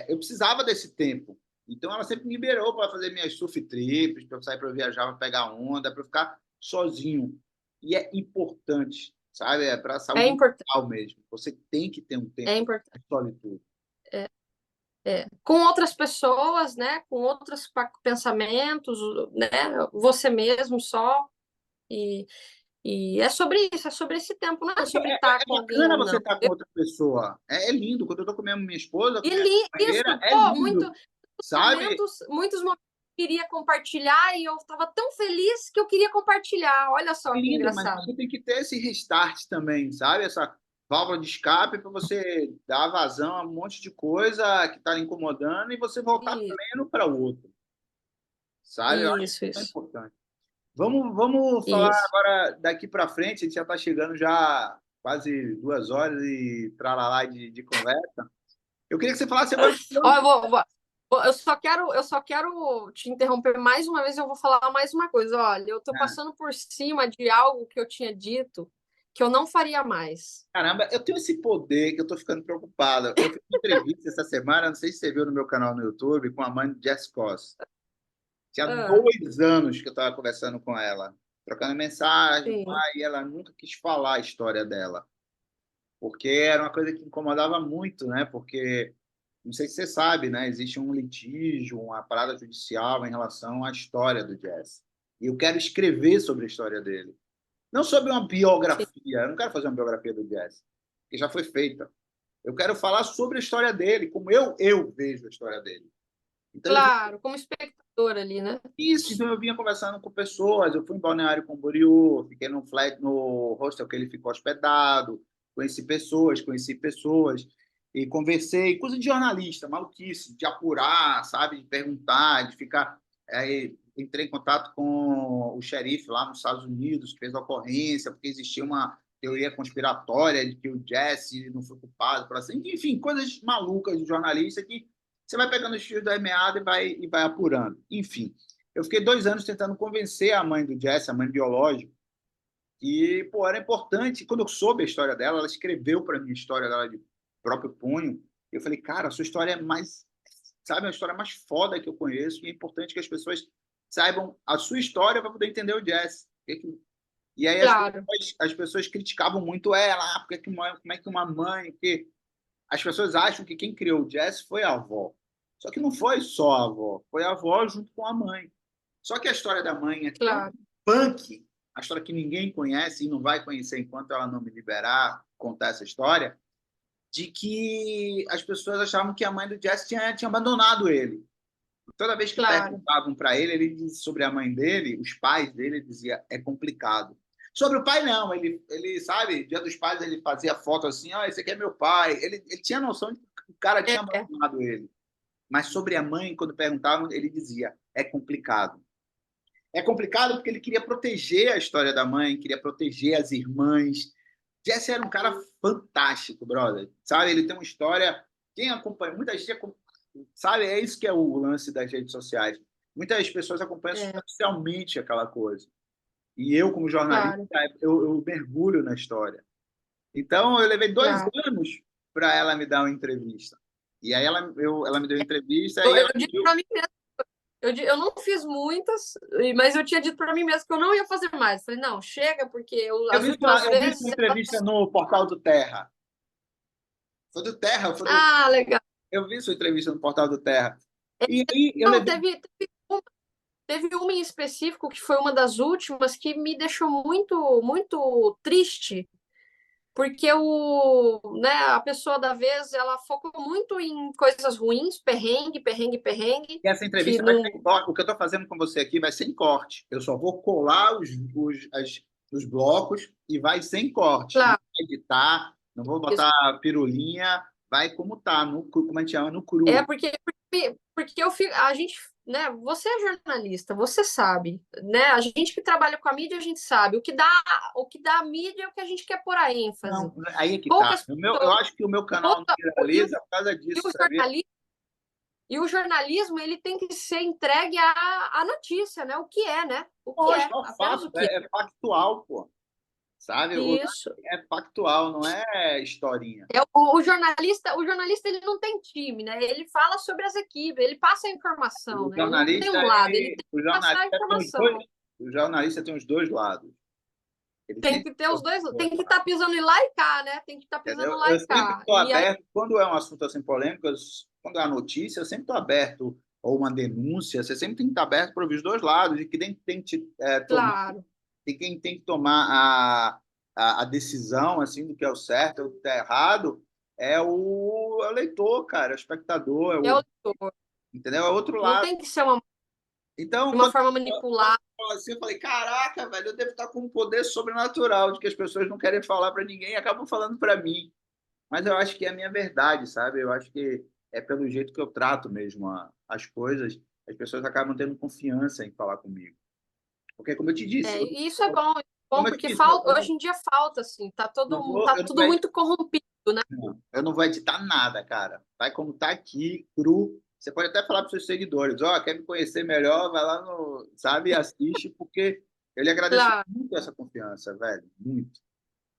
eu precisava desse tempo. Então ela sempre me liberou para fazer minhas surf trips, para eu sair para viajar, para pegar onda, para ficar sozinho. E é importante, sabe? É para a É saúde importante. mental mesmo. Você tem que ter um É tempo importante. de solitude. Com outras pessoas, né? Com outros pensamentos, né? Você mesmo só. E, e é sobre isso, é sobre esse tempo, não é Porque sobre estar é com alguém bacana ou você não. estar com outra pessoa. É lindo. Quando eu estou com minha esposa, com E minha isso, companheira, é pô, lindo, sabe? muitos momentos eu queria compartilhar e eu estava tão feliz que eu queria compartilhar. Olha É só que lindo, mas engraçado. você tem que ter esse restart também, sabe? Essa válvula de escape para você dar vazão a um monte de coisa que está lhe incomodando e você voltar Isso, pleno para o outro, sabe? Eu acho que isso, isso é isso, importante. Vamos falar isso. agora daqui para frente, a gente já está chegando já quase 2 horas e tralalá de conversa. Eu queria que você falasse agora. Ó, eu vou. Eu só quero te interromper mais uma vez, eu vou falar mais uma coisa. Olha, eu tô Ah, passando por cima de algo que eu tinha dito que eu não faria mais. caramba, eu tenho esse poder que eu tô ficando preocupado. Eu fiz uma entrevista essa semana, não sei se você viu no meu canal no YouTube, com a mãe de Jess Costa. Tinha Ah, 2 anos que eu estava conversando com ela, trocando mensagem, sim, e ela nunca quis falar a história dela, porque era uma coisa que incomodava muito, né? Porque, não sei se você sabe, né? Existe um litígio, uma parada judicial em relação à história do Jazz. E eu quero escrever sobre a história dele. Não sobre uma sim. biografia, eu não quero fazer uma biografia do Jazz, que já foi feita. Eu quero falar sobre a história dele, como eu vejo a história dele. Então, Claro, como espectador ali, né? isso, então eu vinha conversando com pessoas, eu fui em Balneário Camboriú, fiquei no flat, no hostel que ele ficou hospedado, conheci pessoas, e conversei, coisa de jornalista, maluquice, de apurar, sabe, de perguntar, de ficar... Aí, entrei em contato com o xerife lá nos Estados Unidos, que fez a ocorrência, porque existia uma teoria conspiratória de que o Jesse não foi culpado, por assim, enfim, coisas malucas de jornalista que você vai pegando os fios da meada e vai apurando. Enfim, eu fiquei 2 anos tentando convencer a mãe do Jesse, a mãe biológica, que pô, era importante. Quando eu soube a história dela, ela escreveu para mim a história dela de próprio punho. Eu falei, cara, a sua história é mais, sabe, a história mais foda que eu conheço, e é importante que as pessoas saibam a sua história para poder entender o Jesse. E aí Claro, as pessoas criticavam muito ela, porque como é que uma mãe, que as pessoas acham que quem criou o jazz foi a avó. Só que não foi só a avó, foi a avó junto com a mãe. Só que a história da mãe é tão claro. punk, a história que ninguém conhece e não vai conhecer enquanto ela não me liberar contar essa história, de que as pessoas achavam que a mãe do Jazz tinha abandonado ele. Toda vez que Claro. perguntavam para ele dizia sobre a mãe dele, os pais dele, ele dizia, é complicado. Sobre o pai, não. Ele sabe, dia dos pais, ele fazia foto assim, ó, esse aqui é meu pai. Ele tinha noção de que o cara tinha É, abandonado ele. Mas sobre a mãe, quando perguntavam, ele dizia, é complicado. É complicado porque ele queria proteger a história da mãe, queria proteger as irmãs. Jesse era um cara fantástico, brother. Sabe, ele tem uma história... Quem acompanha, muita gente sabe, é isso que é o lance das redes sociais. Muitas pessoas acompanham é, superficialmente aquela coisa. E eu, como jornalista, claro, eu mergulho na história. Então, eu levei dois claro. anos para ela me dar uma entrevista. E aí ela me deu uma entrevista Eu, e eu ela digo pediu. para mim mesmo, eu não fiz muitas, mas eu tinha dito para mim mesmo que eu não ia fazer mais. Falei, não, chega, porque Eu as vi últimas eu vi vezes. sua entrevista no portal do Terra. Foi do Terra, Ah, legal. eu vi sua entrevista no portal do Terra. E aí eu Não, levei. teve uma em específico que foi uma das últimas que me deixou muito, muito triste, porque a pessoa da vez, ela focou muito em coisas ruins, perrengue, perrengue, perrengue, E essa que entrevista vai não. sem corte. O que eu estou fazendo com você aqui vai sem corte. Eu só vou colar os blocos e vai sem corte. Não Claro, vou editar, não vou isso. botar pirulinha, vai como tá, como a gente chama, no É cru. porque a gente, né, você é jornalista, você sabe, né? A gente que trabalha com a mídia, a gente sabe. O que dá a mídia é o que a gente quer pôr a ênfase. Não, aí é que tá. Poucas Eu pessoas. acho que o meu canal não Pouca, e, o, viraliza por causa e disso, o sabe? jornalismo E o jornalismo, ele tem que ser entregue à notícia, né? O que é, né? O que Lógico, é, é um apenas fato, o que é. é factual, pô. Sabe? Isso. É factual, não é historinha. O jornalista, ele não tem time, né? Ele fala sobre as equipes, ele passa a informação, O né? Ele não tem jornalista, um lado, ele tem o que passar a jornalista tem informação. o jornalista tem os dois lados. Ele Tem tem que que ter ter os os dois, dois tem que estar lados, pisando em lá e cá, né? Tem que estar pisando entendeu? lá Eu e sempre cá. estou E aí, aberto, quando é um assunto assim polêmico, quando é uma notícia, eu sempre estou aberto, ou uma denúncia, você sempre tem que estar aberto para ouvir os dois lados, e que tem que tomar, claro, e quem tem que tomar a decisão assim do que é o certo, o que está errado, é o leitor, cara, é o espectador, é o leitor. entendeu? É o outro Não lado. tem que ser uma, Então, uma quando forma eu manipulada. falo assim, eu falei, caraca, velho, eu devo estar com um poder sobrenatural de que as pessoas não querem falar para ninguém e acabam falando para mim. Mas eu acho que é a minha verdade, sabe? Eu acho que é pelo jeito que eu trato mesmo as coisas, as pessoas acabam tendo confiança em falar comigo. Porque, como eu te disse, E isso é bom, como eu te porque disse, hoje em dia falta, assim, tá não todo, vou, tá eu não tudo vou, muito corrompido, né? eu não vou editar nada, cara. Vai como tá aqui, cru, Você pode até falar para os seus seguidores, ó, quer me conhecer melhor, vai lá no, sabe, e assiste, porque eu lhe agradeço Claro. muito essa confiança, velho, muito.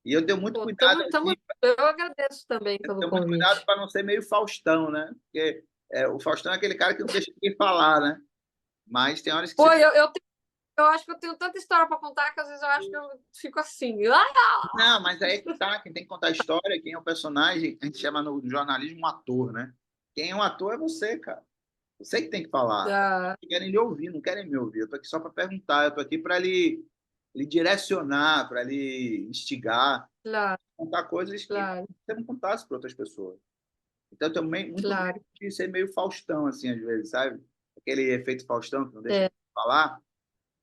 E eu tenho muito Pô, cuidado, assim, eu agradeço também eu pelo tenho muito cuidado convite. para não ser meio Faustão, né? Porque o Faustão é aquele cara que não deixa ninguém falar, né? Mas tem horas que Pô, você... eu acho que eu tenho tanta história para contar que às vezes eu acho que eu fico assim. Ah! Não, mas aí é que tá, quem tem que contar a história, quem é o personagem, a gente chama no jornalismo um ator, né? Quem é um ator é você, cara. Você que tem que falar. Ah, Não querem lhe ouvir, não querem me ouvir. Eu tô aqui só para perguntar, eu tô aqui para lhe direcionar, para lhe instigar, claro, contar coisas que claro, você não contasse para outras pessoas. Então, eu tenho muito medo claro. de ser meio Faustão, assim, às vezes, sabe? Aquele efeito Faustão que não deixa É. de falar.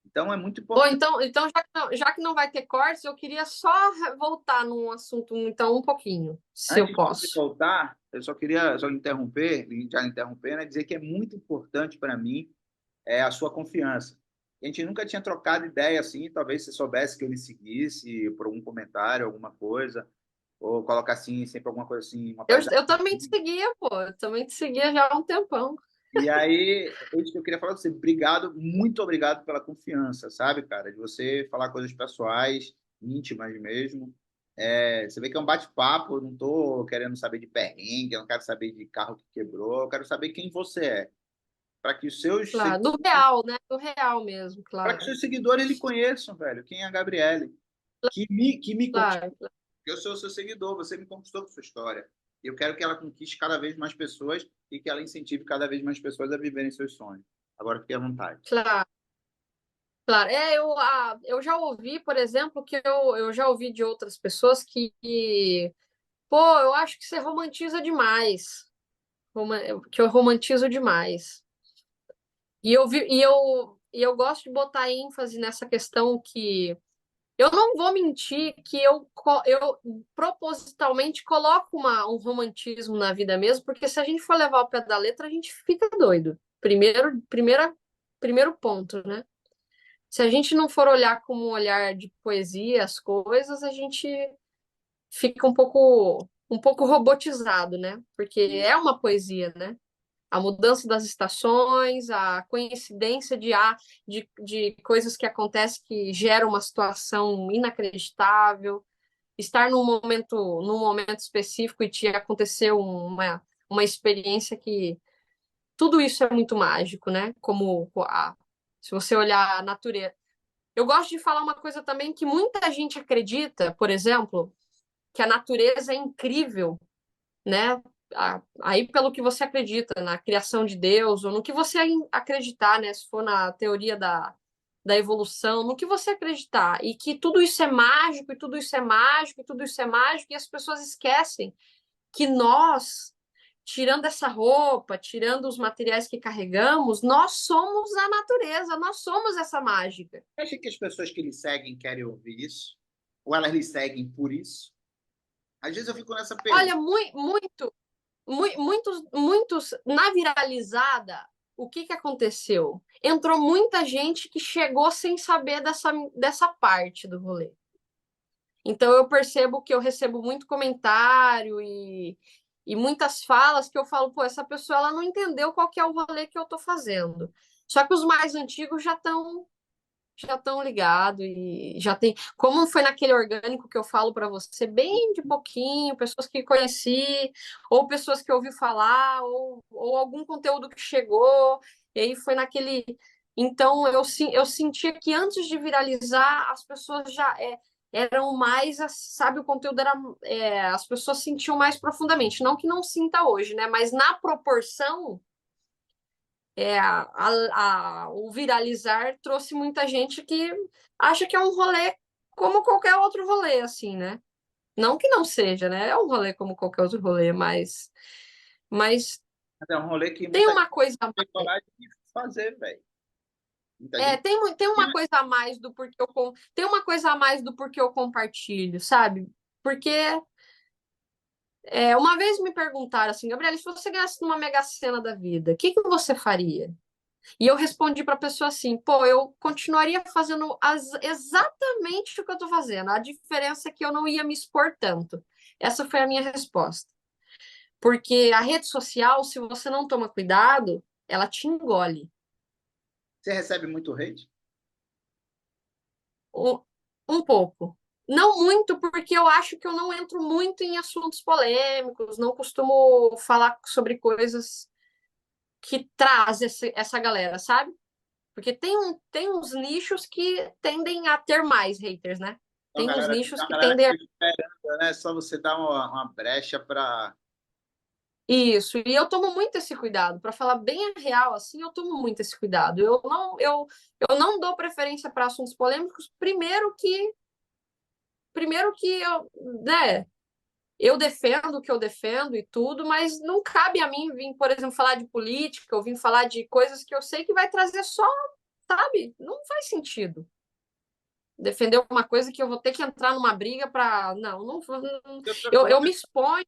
Então, é muito Bom, importante. então já que não vai ter cortes, eu queria só voltar num assunto, então, um pouquinho, se eu Antes de você posso. voltar, eu só queria só interromper, já interromper, né? Dizer que é muito importante para mim a sua confiança. A gente nunca tinha trocado ideia assim, talvez você soubesse que eu lhe seguisse por algum comentário, alguma coisa, ou colocar assim, sempre alguma coisa assim, uma paisagem. Eu também te seguia, pô. Eu também te seguia já há um tempão. E aí, é isso que eu queria falar com você. Obrigado, muito obrigado pela confiança, sabe, cara? De você falar coisas pessoais, íntimas mesmo. Você vê que é um bate-papo, eu não tô querendo saber de perrengue, eu não quero saber de carro que quebrou, eu quero saber quem você é. Para que os seus Claro, do real, né? Do real mesmo, para que claro. seus seguidores lhe conheçam, velho. Quem é a Gabriele? Que me conquistou. Claro, Eu sou seu seguidor, você me conquistou com sua história. E eu quero que ela conquiste cada vez mais pessoas e que ela incentive cada vez mais pessoas a viverem seus sonhos. Agora fique à vontade. claro. Claro, eu já ouvi, por exemplo, que eu já ouvi de outras pessoas pô, eu acho que você romantiza demais, que eu romantizo demais. E eu gosto de botar ênfase nessa questão que eu não vou mentir que eu propositalmente coloco um romantismo na vida mesmo, porque se a gente for levar ao pé da letra, a gente fica doido. Primeiro ponto, né? Se a gente não for olhar com um olhar de poesia as coisas, a gente fica um pouco robotizado, né? Porque é uma poesia, né? A mudança das estações, a coincidência de coisas que acontecem que geram uma situação inacreditável, estar num momento específico e te aconteceu uma experiência que tudo isso é muito mágico, né? Se você olhar a natureza. Eu gosto de falar uma coisa também que muita gente acredita, por exemplo, que a natureza é incrível, né? Aí, pelo que você acredita, na criação de Deus, ou no que você acreditar, né? Se for na teoria da evolução, no que você acreditar, e que tudo isso é mágico, e tudo isso é mágico, e tudo isso é mágico, e as pessoas esquecem que nós, tirando essa roupa, tirando os materiais que carregamos, nós somos a natureza, nós somos essa mágica. Acha que as pessoas que lhe seguem querem ouvir isso? Ou elas lhe seguem por isso? Às vezes eu fico nessa pergunta. Olha, muitos, na viralizada, o que aconteceu? Entrou muita gente que chegou sem saber dessa parte do rolê. Então eu percebo que eu recebo muito comentário e muitas falas que eu falo, pô, essa pessoa ela não entendeu qual que é o rolê que eu tô fazendo. Só que os mais antigos já estão ligados e já tem. Como foi naquele orgânico que eu falo para você, bem de pouquinho, pessoas que conheci, ou pessoas que ouvi falar, ou algum conteúdo que chegou, e aí foi naquele. Então eu sentia que antes de viralizar, as pessoas já eram mais, sabe, o conteúdo era. As pessoas sentiam mais profundamente. Não que não sinta hoje, né? Mas na proporção o viralizar trouxe muita gente que acha que é um rolê como qualquer outro rolê, assim, né? Não que não seja, né? É um rolê como qualquer outro rolê, mas É um rolê que tem muita uma gente coisa a não tem mais. coragem de fazer, velho. Muita gente. Tem uma coisa a mais do porquê tem uma coisa a mais do porquê eu compartilho, sabe? Porque uma vez me perguntaram assim, Gabriela, se você ganhasse numa Mega Sena da vida, o que você faria? E eu respondi para a pessoa assim: pô, eu continuaria fazendo exatamente o que eu estou fazendo. A diferença é que eu não ia me expor tanto. Essa foi a minha resposta. Porque a rede social, se você não toma cuidado, ela te engole. Você recebe muito hate? Um pouco. Não muito, porque eu acho que eu não entro muito em assuntos polêmicos, não costumo falar sobre coisas que traz essa galera, sabe? Porque tem uns nichos que tendem a ter mais haters, né? Tem uns nichos Tem uma que galera tendem que a... fica esperando, né? Só você dar uma brecha para. Isso, e eu tomo muito esse cuidado. Para falar bem a real, assim, eu tomo muito esse cuidado. Eu não dou preferência para assuntos polêmicos, primeiro que eu, né, eu defendo o que eu defendo e tudo, mas não cabe a mim vir, por exemplo, falar de política ou vir falar de coisas que eu sei que vai trazer só, sabe? Não faz sentido. Defender uma coisa que eu vou ter que entrar numa briga para. Não, eu me exponho,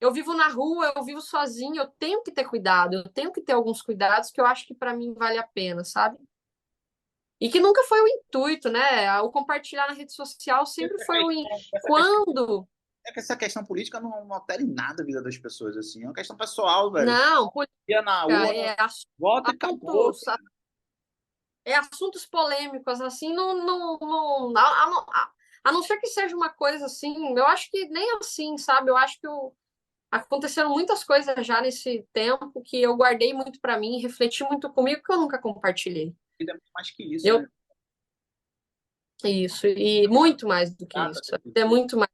eu vivo na rua, eu vivo sozinho, eu tenho que ter cuidado, eu tenho que ter alguns cuidados que eu acho que para mim vale a pena, sabe? E que nunca foi o intuito, né? O compartilhar na rede social sempre Essa foi questão, essa questão, quando. é que essa questão política não altera em nada a vida das pessoas, assim. É uma questão pessoal, velho. Não, política Ia na urna, é vota e acabou. assuntos, assuntos polêmicos, assim, a não ser que seja uma coisa assim, eu acho que nem assim, sabe? Eu acho que aconteceram muitas coisas já nesse tempo que eu guardei muito para mim, refleti muito comigo, que eu nunca compartilhei. Ainda mais que isso, Eu, né? isso, e muito mais do que Trata isso. desse É tipo. muito mais.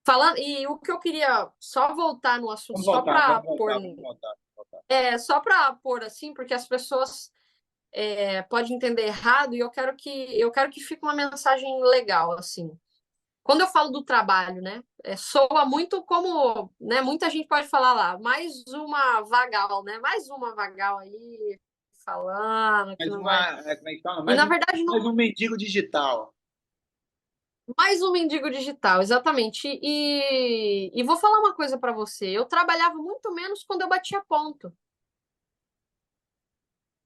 Falando, e o que eu queria só voltar no assunto, Vamos voltar, vamos pôr, voltar, vamos voltar. Vamos voltar. só para pôr assim, porque as pessoas podem entender errado e eu quero que fique uma mensagem legal assim. Quando eu falo do trabalho, né, soa muito como, né, muita gente pode falar lá, mais uma vagal, né, mais uma vagal aí falando que Mais não vai. uma, como é que fala? E na verdade não, Mais um mendigo digital. mais um mendigo digital, exatamente. E vou falar uma coisa para você, eu trabalhava muito menos quando eu batia ponto.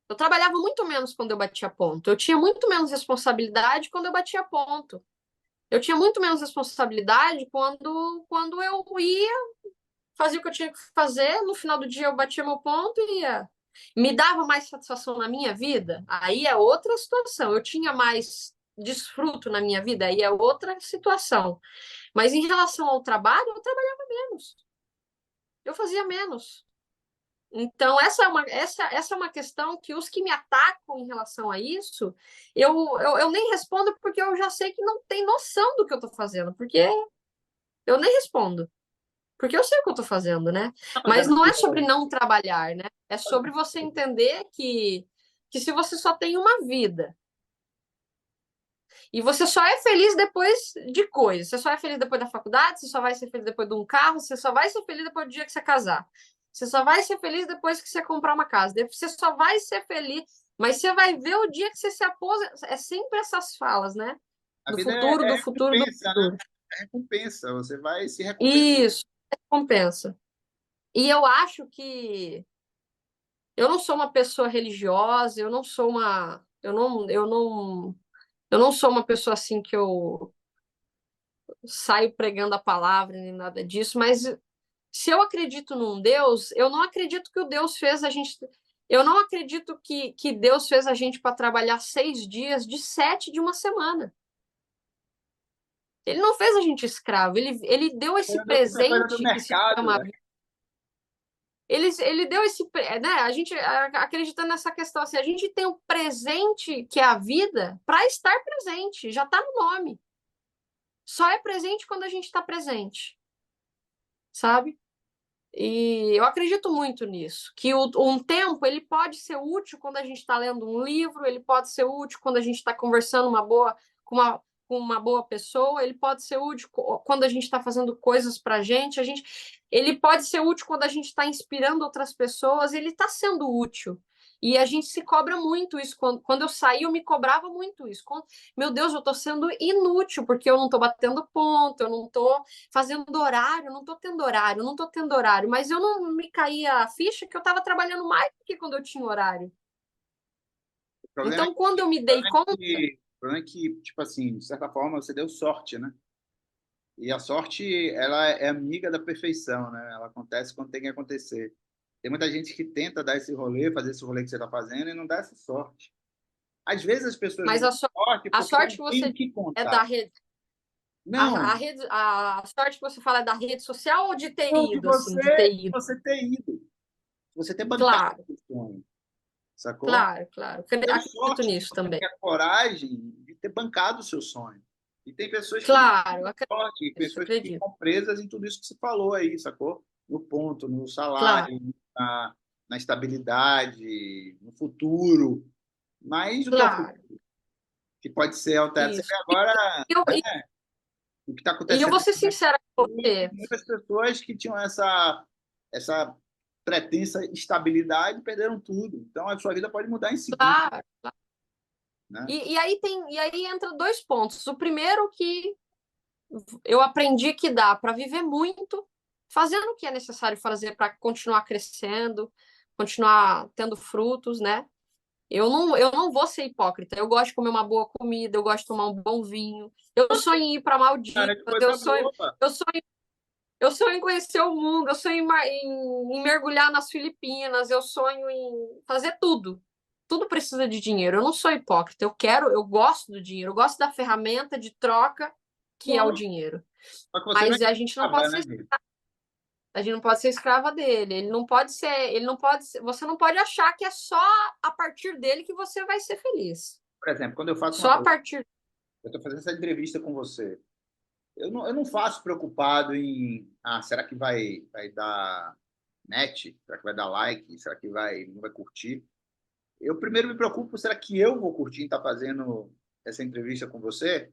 Eu trabalhava muito menos quando eu batia ponto. Eu tinha muito menos responsabilidade quando eu batia ponto. Eu tinha muito menos responsabilidade quando eu ia, fazia o que eu tinha que fazer, no final do dia eu batia meu ponto e ia. Me dava mais satisfação na minha vida? Aí é outra situação. Eu tinha mais desfruto na minha vida? Aí é outra situação. Mas em relação ao trabalho, eu trabalhava menos. Eu fazia menos. Então, essa é uma questão que os que me atacam em relação a isso, eu nem respondo porque eu já sei que não tem noção do que eu estou fazendo, porque eu nem respondo, porque eu sei o que eu estou fazendo, né? Mas não é sobre não trabalhar, né? É sobre você entender que se você só tem uma vida e você só é feliz depois de coisas, você só é feliz depois da faculdade, você só vai ser feliz depois de um carro, você só vai ser feliz depois do dia que você casar. Você só vai ser feliz depois que você comprar uma casa. Você só vai ser feliz, mas você vai ver o dia que você se aposenta. É sempre essas falas, né? A Do vida futuro, é do futuro, do recompensa, né? futuro. É recompensa. Você vai se recompensar. Isso, recompensa. E eu acho que eu não sou uma pessoa religiosa, eu não sou uma, eu não sou uma pessoa assim que eu saio pregando a palavra nem nada disso, mas se eu acredito num Deus, eu não acredito que o Deus fez a gente. Eu não acredito que Deus fez a gente para trabalhar 6 dias de 7 de uma semana. Ele não fez a gente escravo, ele deu esse Coisa do presente que se mercado, chama. né? Ele deu esse. Né, a gente acreditando nessa questão assim, a gente tem um presente que é a vida para estar presente, já está no nome. Só é presente quando a gente está presente, sabe? E eu acredito muito nisso, que um tempo ele pode ser útil quando a gente está lendo um livro, ele pode ser útil quando a gente está conversando com uma boa pessoa, ele pode ser útil quando a gente está fazendo coisas para ele pode ser útil quando a gente está inspirando outras pessoas, ele está sendo útil. E a gente se cobra muito isso. Quando eu saí, eu me cobrava muito isso. Meu Deus, eu estou sendo inútil, porque eu não estou batendo ponto, eu não estou fazendo horário, não estou tendo horário, não estou tendo horário. Mas eu não me caía a ficha que eu estava trabalhando mais do que quando eu tinha horário. O problema é Então, quando eu me o dei conta. problema é que, tipo assim, de certa forma, você deu sorte, né? E a sorte, ela é amiga da perfeição, né? Ela acontece quando tem que acontecer. Tem muita gente que tenta dar esse rolê, fazer esse rolê que você está fazendo e não dá essa sorte. Às vezes as pessoas não Mas dão sorte a porque sorte não que têm o você que é da contar. rede, Não, a sorte que você fala é da rede social ou de ter não de ido, assim, de ter ido? você ter ido, você ter bancado Claro, o sonho, sacou? claro, claro. Deu Acredito sorte de nisso você também. ter a coragem de ter bancado o seu sonho. E tem pessoas que não Claro, têm acredito sorte, nisso, pessoas que acredito. ficam presas em tudo isso que você falou aí, sacou? No ponto, no Claro, salário, na estabilidade, no futuro. Mas o que é o claro. futuro? Que pode ser alterado. Você Isso. vê agora, E eu, e, né, o que está e eu acontecendo vou ser no sincera com Brasil, você. muitas pessoas que tinham essa pretensa estabilidade perderam tudo. Então, a sua vida pode mudar em segundo, Claro. né? E aí entra dois pontos. O primeiro que eu aprendi que dá para viver muito, fazendo o que é necessário fazer para continuar crescendo, continuar tendo frutos, né? Eu não vou ser hipócrita. Eu gosto de comer uma boa comida, eu gosto de tomar um bom vinho. Eu sonho em ir para Cara, Maldivas, que coisa boa. eu sonho, eu sonho em conhecer o mundo, eu sonho em mergulhar nas Filipinas, eu sonho em fazer tudo. Tudo precisa de dinheiro. Eu não sou hipócrita. Eu gosto do dinheiro, eu gosto da ferramenta de troca que é o Lógico. dinheiro. Só que você não é Mas a gente não escrava, pode né, ser, amigo? a gente não pode ser escrava dele. Você não pode achar que é só a partir dele que você vai ser feliz. Por exemplo, quando eu faço Só uma a coisa, partir. eu estou fazendo essa entrevista com você. Eu não faço preocupado em, será que vai dar net? Será que vai dar like? Será que não vai curtir? Eu primeiro me preocupo, será que eu vou curtir em estar fazendo essa entrevista com você?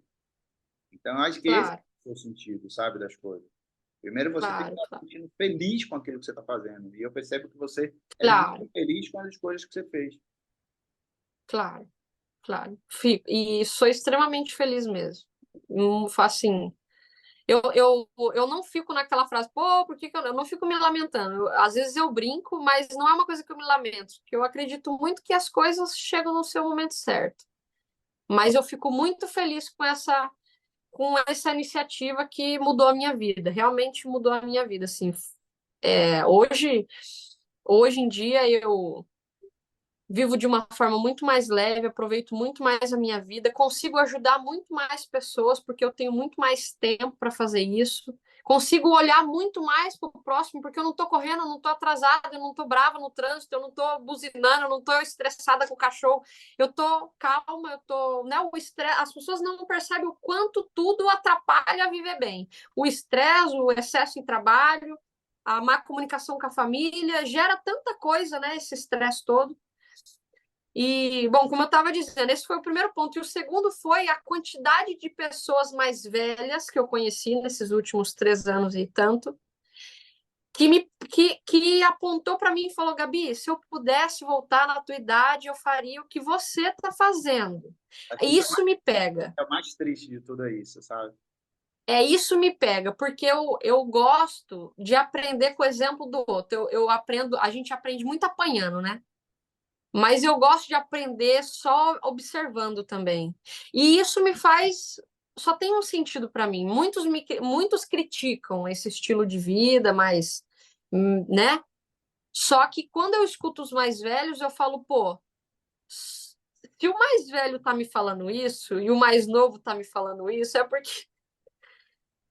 Então, eu acho que esse Claro, é o sentido, sabe, das coisas. Primeiro, você tem que claro, estar se claro, sentindo feliz com aquilo que você está fazendo. E eu percebo que você é muito claro, feliz com as escolhas que você fez. claro, claro. E sou extremamente feliz mesmo. Assim, eu não fico naquela frase, pô, por que que eu não fico me lamentando? Às vezes eu brinco, mas não é uma coisa que eu me lamento, porque eu acredito muito que as coisas chegam no seu momento certo. Mas eu fico muito feliz com essa iniciativa que mudou a minha vida, realmente mudou a minha vida, assim. Hoje em dia eu vivo de uma forma muito mais leve, aproveito muito mais a minha vida, consigo ajudar muito mais pessoas, porque eu tenho muito mais tempo para fazer isso. Consigo olhar muito mais para o próximo, porque eu não estou correndo, eu não estou atrasada, eu não estou brava no trânsito, eu não estou buzinando, eu não estou estressada com o cachorro, eu estou calma, eu estou. Né, as pessoas não percebem o quanto tudo atrapalha a viver bem. O estresse, o excesso em trabalho, a má comunicação com a família, gera tanta coisa, né? Esse estresse todo. E, bom, como eu estava dizendo, esse foi o primeiro ponto. E o segundo foi a quantidade de pessoas mais velhas que eu conheci nesses últimos 3 anos e tanto, que apontou para mim e falou: Gabi, se eu pudesse voltar na tua idade, eu faria o que você está fazendo. Acho que E isso me pega. é o mais triste de tudo isso, sabe? Isso me pega, porque eu gosto de aprender com o exemplo do outro. Eu aprendo, a gente aprende muito apanhando, né? Mas eu gosto de aprender só observando também. E isso me faz. Só tem um sentido para mim. Muitos criticam esse estilo de vida, mas, né? Só que quando eu escuto os mais velhos, eu falo, pô, se o mais velho tá me falando isso e o mais novo tá me falando isso, é porque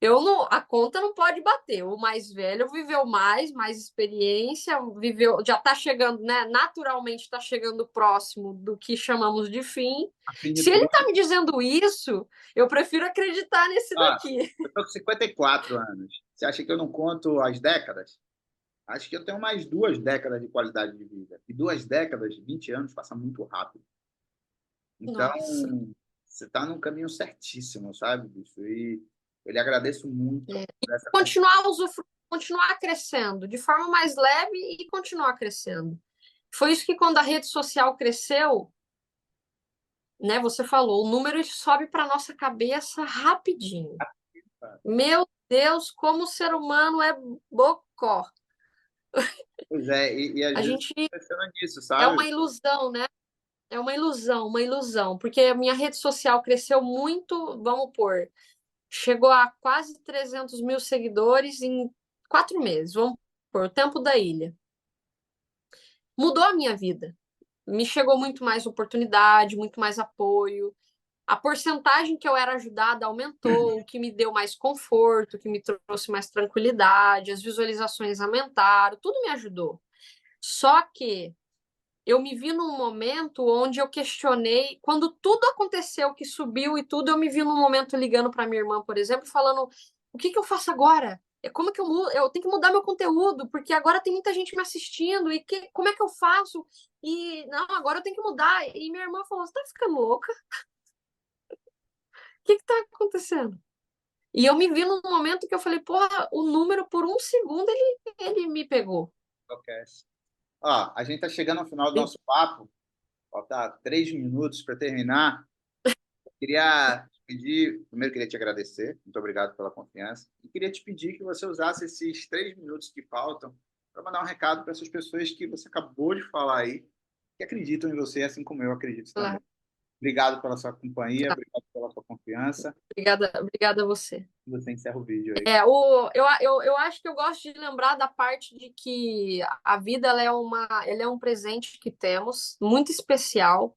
eu não, a conta não pode bater. O mais velho viveu mais experiência, viveu, já está chegando, né? Naturalmente está chegando próximo do que chamamos de fim. A fim de Se ele está tudo. me dizendo isso, eu prefiro acreditar nesse Ah, daqui. eu tô com 54 anos. Você acha que eu não conto as décadas? Acho que eu tenho mais 2 décadas de qualidade de vida. E 2 décadas, 20 anos, passa muito rápido. Então, Nossa. você está no caminho certíssimo, sabe, bicho? E eu lhe agradeço muito por essa conversa. Continuar crescendo de forma mais leve e continuar crescendo. Foi isso que quando a rede social cresceu, né? Você falou, o número sobe para nossa cabeça rapidinho. Meu Deus, como o ser humano é bocó. Pois é, e às A vezes gente pensando nisso, é sabe? uma ilusão, né? É uma ilusão, porque a minha rede social cresceu muito, vamos pôr. chegou a quase 300 mil seguidores em 4 meses, vamos por o tempo da ilha. Mudou a minha vida. Me chegou muito mais oportunidade, muito mais apoio. A porcentagem que eu era ajudada aumentou, o que me deu mais conforto, o que me trouxe mais tranquilidade, as visualizações aumentaram, tudo me ajudou. Só que eu me vi num momento onde eu questionei, quando tudo aconteceu, que subiu e tudo, eu me vi num momento ligando para minha irmã, por exemplo, falando, o que eu faço agora? Como que eu mudo? Eu tenho que mudar meu conteúdo, porque agora tem muita gente me assistindo, e como é que eu faço? E, não, agora eu tenho que mudar. E minha irmã falou, você tá ficando louca? O que tá acontecendo? E eu me vi num momento que eu falei, porra, o número por um segundo ele me pegou. Ok. Ó, a gente está chegando ao final do nosso papo. Falta 3 minutos para terminar. Queria te pedir, primeiro queria te agradecer, muito obrigado pela confiança, e queria te pedir que você usasse esses 3 minutos que faltam para mandar um recado para essas pessoas que você acabou de falar aí, que acreditam em você, assim como eu acredito também. Claro. Obrigado pela sua companhia, obrigado pela sua confiança. Obrigada a você. Você encerra o vídeo aí. Eu acho que eu gosto de lembrar da parte de que a vida ela é um presente que temos, muito especial,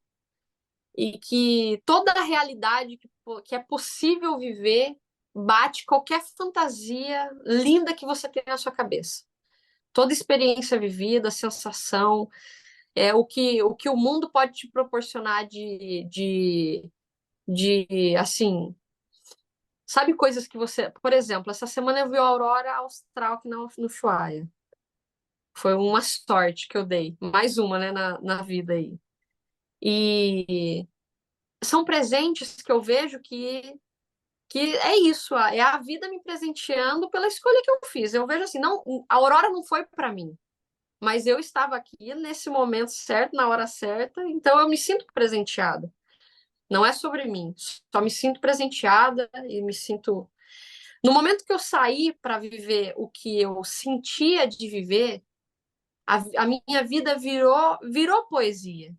e que toda a realidade que é possível viver bate qualquer fantasia linda que você tem na sua cabeça. Toda experiência vivida, sensação, o que o mundo pode te proporcionar de assim, sabe, coisas que você... Por exemplo, essa semana eu vi a aurora austral aqui no Ushuaia. Foi uma sorte que eu dei. Mais uma, né, na vida aí. E são presentes que eu vejo que é isso, é a vida me presenteando pela escolha que eu fiz. Eu vejo assim, não, a aurora não foi para mim, mas eu estava aqui nesse momento certo, na hora certa, então eu me sinto presenteada. Não é sobre mim, só me sinto presenteada e me sinto... No momento que eu saí para viver o que eu sentia de viver, a minha vida virou poesia.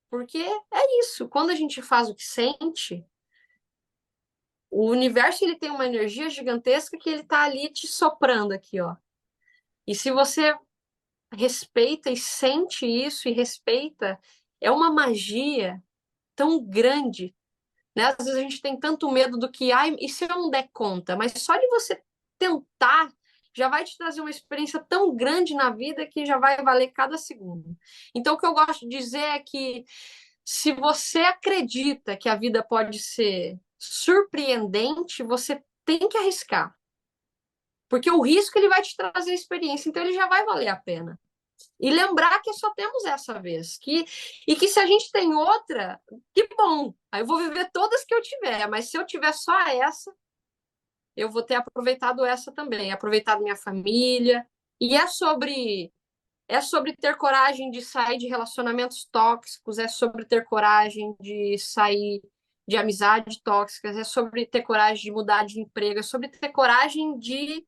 Porque é isso, quando a gente faz o que sente, o universo ele tem uma energia gigantesca que ele está ali te soprando aqui, ó. E se você respeita e sente isso e respeita, é uma magia tão grande, né? Às vezes a gente tem tanto medo do que, ai, e se eu não der conta? Mas só de você tentar já vai te trazer uma experiência tão grande na vida que já vai valer cada segundo. Então, o que eu gosto de dizer é que se você acredita que a vida pode ser surpreendente, você tem que arriscar. Porque o risco ele vai te trazer experiência, então ele já vai valer a pena. E lembrar que só temos essa vez. E que se a gente tem outra, que bom. Aí eu vou viver todas que eu tiver, mas se eu tiver só essa, eu vou ter aproveitado essa também, aproveitado minha família. E é sobre ter coragem de sair de relacionamentos tóxicos, é sobre ter coragem de sair de amizades tóxicas, é sobre ter coragem de mudar de emprego, é sobre ter coragem de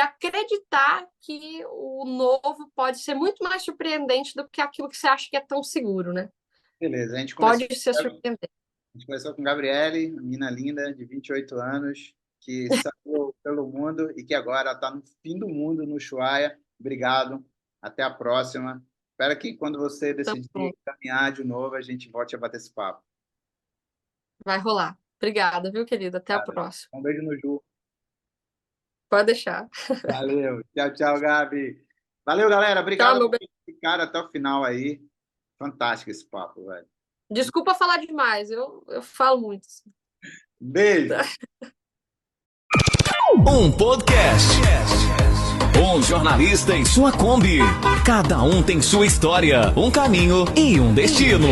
acreditar que o novo pode ser muito mais surpreendente do que aquilo que você acha que é tão seguro, né? Beleza, a gente pode ser surpreendente. A gente começou com Gabriele, uma menina linda, de 28 anos, que saiu pelo mundo e que agora está no fim do mundo, no Ushuaia. Obrigado, até a próxima. Espero que quando você decidir caminhar de novo, a gente volte a bater esse papo. Vai rolar. Obrigada, viu, querido? Até a próxima. Um beijo no Ju. Pode deixar. Valeu. Tchau, tchau, Gabi. Valeu, galera. Obrigado por ficar até o final aí. Fantástico esse papo, velho. Desculpa falar demais, eu falo muito. Beijo. Um podcast. Um jornalista em sua Kombi. Cada um tem sua história, um caminho e um destino.